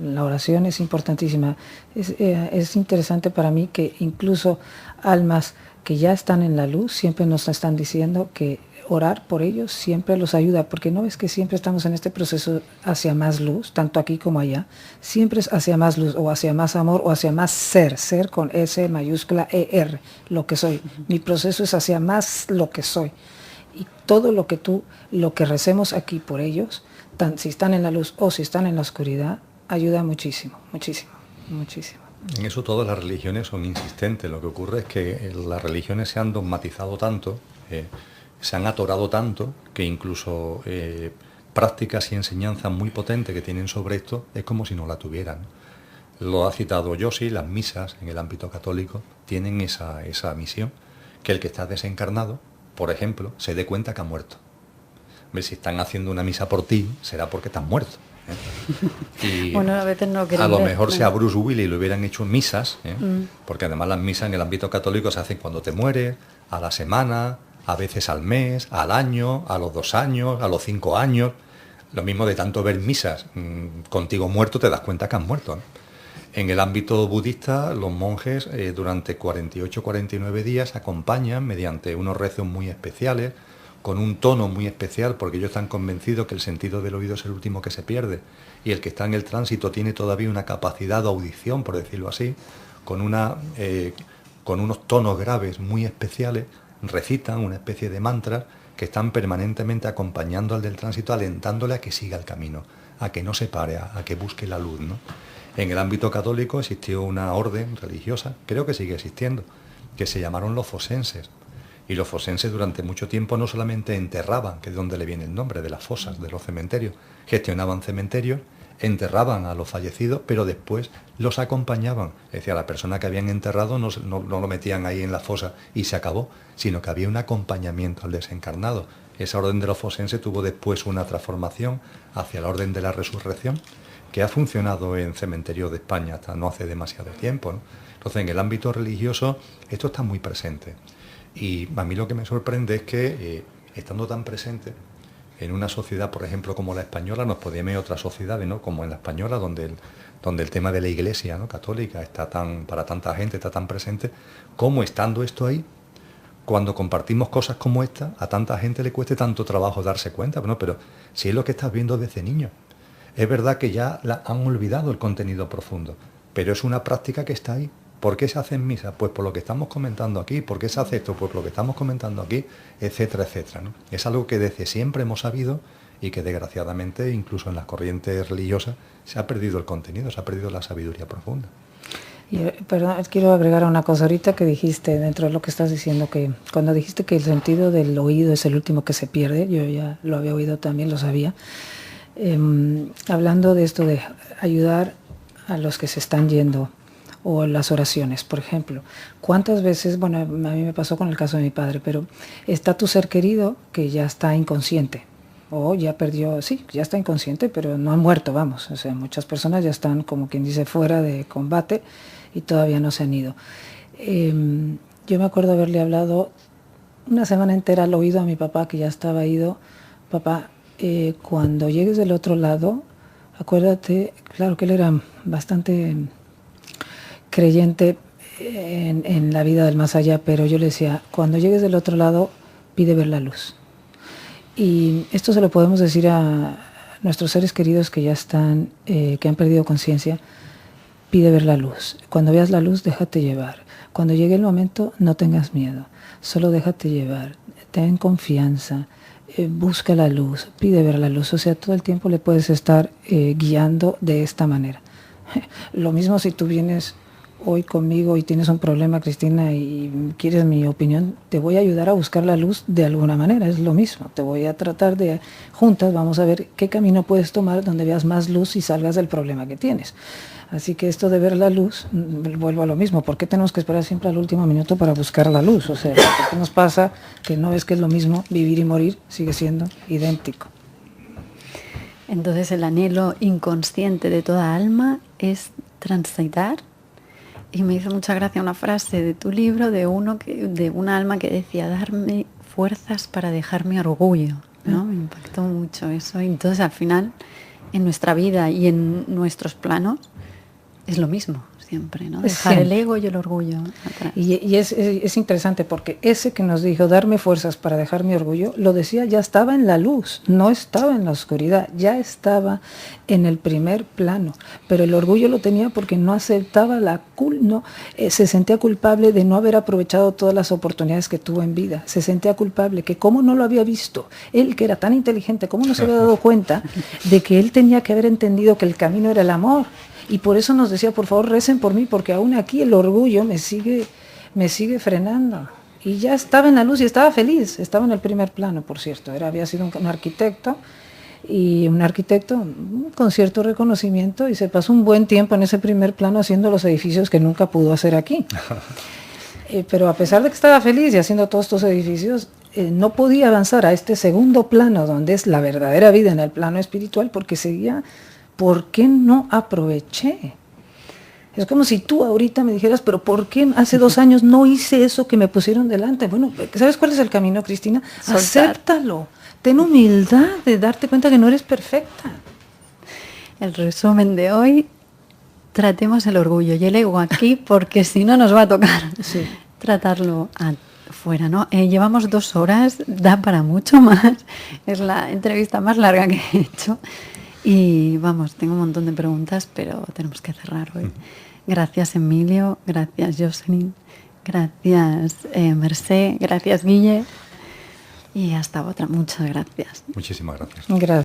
La oración es importantísima. Es interesante para mí que incluso almas que ya están en la luz siempre nos están diciendo que orar por ellos siempre los ayuda, porque no es que siempre estamos en este proceso hacia más luz, tanto aquí como allá, siempre es hacia más luz o hacia más amor o hacia más ser con S mayúscula ER, lo que soy. Mi proceso es hacia más lo que soy. Y todo lo que recemos aquí por ellos, si están en la luz o si están en la oscuridad, ayuda muchísimo, muchísimo, muchísimo. En eso todas las religiones son insistentes. Lo que ocurre es que las religiones se han dogmatizado tanto, se han atorado tanto, que incluso prácticas y enseñanzas muy potentes que tienen sobre esto es como si no la tuvieran. Lo ha citado Yossi, las misas en el ámbito católico tienen esa misión, que el que está desencarnado, por ejemplo, se dé cuenta que ha muerto. Si están haciendo una misa por ti, será porque estás muerto. Y bueno, a veces no a lo mejor si a Bruce Willis le hubieran hecho misas, porque además las misas en el ámbito católico se hacen cuando te mueres, a la semana, a veces al mes, al año, a los 2 años, a los 5 años. Lo mismo de tanto ver misas contigo muerto, te das cuenta que has muerto, ¿no? En el ámbito budista, los monjes durante 48-49 días acompañan mediante unos rezos muy especiales, con un tono muy especial, porque ellos están convencidos que el sentido del oído es el último que se pierde, y el que está en el tránsito tiene todavía una capacidad de audición, por decirlo así, con unos tonos graves muy especiales, recitan una especie de mantras que están permanentemente acompañando al del tránsito, alentándole a que siga el camino, a que no se pare, a que busque la luz, ¿no? En el ámbito católico existió una orden religiosa, creo que sigue existiendo, que se llamaron los fosenses. Y los fosenses durante mucho tiempo no solamente enterraban, que es de donde le viene el nombre, de las fosas, de los cementerios, gestionaban cementerios, enterraban a los fallecidos, pero después los acompañaban. Es decir, a la persona que habían enterrado no lo metían ahí en la fosa y se acabó, sino que había un acompañamiento al desencarnado. Esa orden de los fosenses tuvo después una transformación hacia la orden de la resurrección, que ha funcionado en cementerios de España hasta no hace demasiado tiempo, ¿no? Entonces, en el ámbito religioso, esto está muy presente. Y a mí lo que me sorprende es que, estando tan presente en una sociedad, por ejemplo, como la española, nos podemos ir a otras sociedades, ¿no?, como en la española, donde el tema de la iglesia, ¿no?, católica está para tanta gente, está tan presente, como estando esto ahí, cuando compartimos cosas como esta, a tanta gente le cueste tanto trabajo darse cuenta, ¿no? Pero si es lo que estás viendo desde niño. Es verdad que ya han olvidado el contenido profundo, pero es una práctica que está ahí. ¿Por qué se hacen misas? Pues por lo que estamos comentando aquí. ¿Por qué se hace esto? Pues por lo que estamos comentando aquí, etcétera, etcétera, ¿no? Es algo que desde siempre hemos sabido y que desgraciadamente incluso en las corrientes religiosas se ha perdido el contenido, se ha perdido la sabiduría profunda. Perdón, quiero agregar una cosa ahorita que dijiste dentro de lo que estás diciendo, que cuando dijiste que el sentido del oído es el último que se pierde, yo ya lo había oído también, lo sabía. Hablando de esto de ayudar a los que se están yendo, o las oraciones, por ejemplo, ¿cuántas veces, bueno, a mí me pasó con el caso de mi padre, pero está tu ser querido que ya está inconsciente, o ya perdió, sí, ya está inconsciente, pero no ha muerto, vamos, o sea, muchas personas ya están, como quien dice, fuera de combate y todavía no se han ido. Yo me acuerdo haberle hablado una semana entera al oído a mi papá, que ya estaba ido: papá, cuando llegues del otro lado, acuérdate, claro que él era bastante creyente en la vida del más allá, pero yo le decía, cuando llegues del otro lado, pide ver la luz. Y esto se lo podemos decir a nuestros seres queridos que ya están, que han perdido conciencia: pide ver la luz. Cuando veas la luz, déjate llevar. Cuando llegue el momento, no tengas miedo, solo déjate llevar, ten confianza, busca la luz, pide ver la luz. O sea, todo el tiempo le puedes estar guiando de esta manera. Lo mismo si tú vienes hoy conmigo y tienes un problema, Cristina, y quieres mi opinión, te voy a ayudar a buscar la luz de alguna manera, es lo mismo. Te voy a tratar de, juntas, vamos a ver qué camino puedes tomar donde veas más luz y salgas del problema que tienes. Así que esto de ver la luz, vuelvo a lo mismo, ¿por qué tenemos que esperar siempre al último minuto para buscar la luz? O sea, ¿qué nos pasa? Que no ves que es lo mismo, vivir y morir sigue siendo idéntico. Entonces el anhelo inconsciente de toda alma es transitar. Y me hizo mucha gracia una frase de tu libro de una alma que decía: darme fuerzas para dejar mi orgullo, ¿no? Me impactó mucho eso. Y entonces al final en nuestra vida y en nuestros planos es lo mismo siempre, ¿no? Dejar el ego y el orgullo atrás. Y es interesante porque ese que nos dijo darme fuerzas para dejar mi orgullo, lo decía, ya estaba en la luz, no estaba en la oscuridad, ya estaba en el primer plano, pero el orgullo lo tenía porque no aceptaba se sentía culpable de no haber aprovechado todas las oportunidades que tuvo en vida, se sentía culpable que cómo no lo había visto, él que era tan inteligente, cómo no se había dado cuenta de que él tenía que haber entendido que el camino era el amor. Y por eso nos decía, por favor, recen por mí, porque aún aquí el orgullo me sigue frenando. Y ya estaba en la luz y estaba feliz, estaba en el primer plano, por cierto. Había sido un arquitecto, y un arquitecto con cierto reconocimiento, y se pasó un buen tiempo en ese primer plano haciendo los edificios que nunca pudo hacer aquí. Pero a pesar de que estaba feliz y haciendo todos estos edificios, no podía avanzar a este segundo plano, donde es la verdadera vida en el plano espiritual, porque seguía... ¿Por qué no aproveché? Es como si tú ahorita me dijeras, pero ¿por qué hace 2 años no hice eso que me pusieron delante? Bueno, ¿sabes cuál es el camino, Cristina? Soltar. Acéptalo. Ten humildad de darte cuenta que no eres perfecta. El resumen de hoy, tratemos el orgullo y el ego aquí, porque si no nos va a tocar tratarlo afuera, ¿no? Llevamos 2 horas, da para mucho más. Es la entrevista más larga que he hecho. Y vamos, tengo un montón de preguntas, pero tenemos que cerrar hoy. Gracias, Emilio, gracias, Jocelyn, gracias, Mercé, gracias, Guille, y hasta otra. Muchas gracias. Muchísimas gracias. Gracias.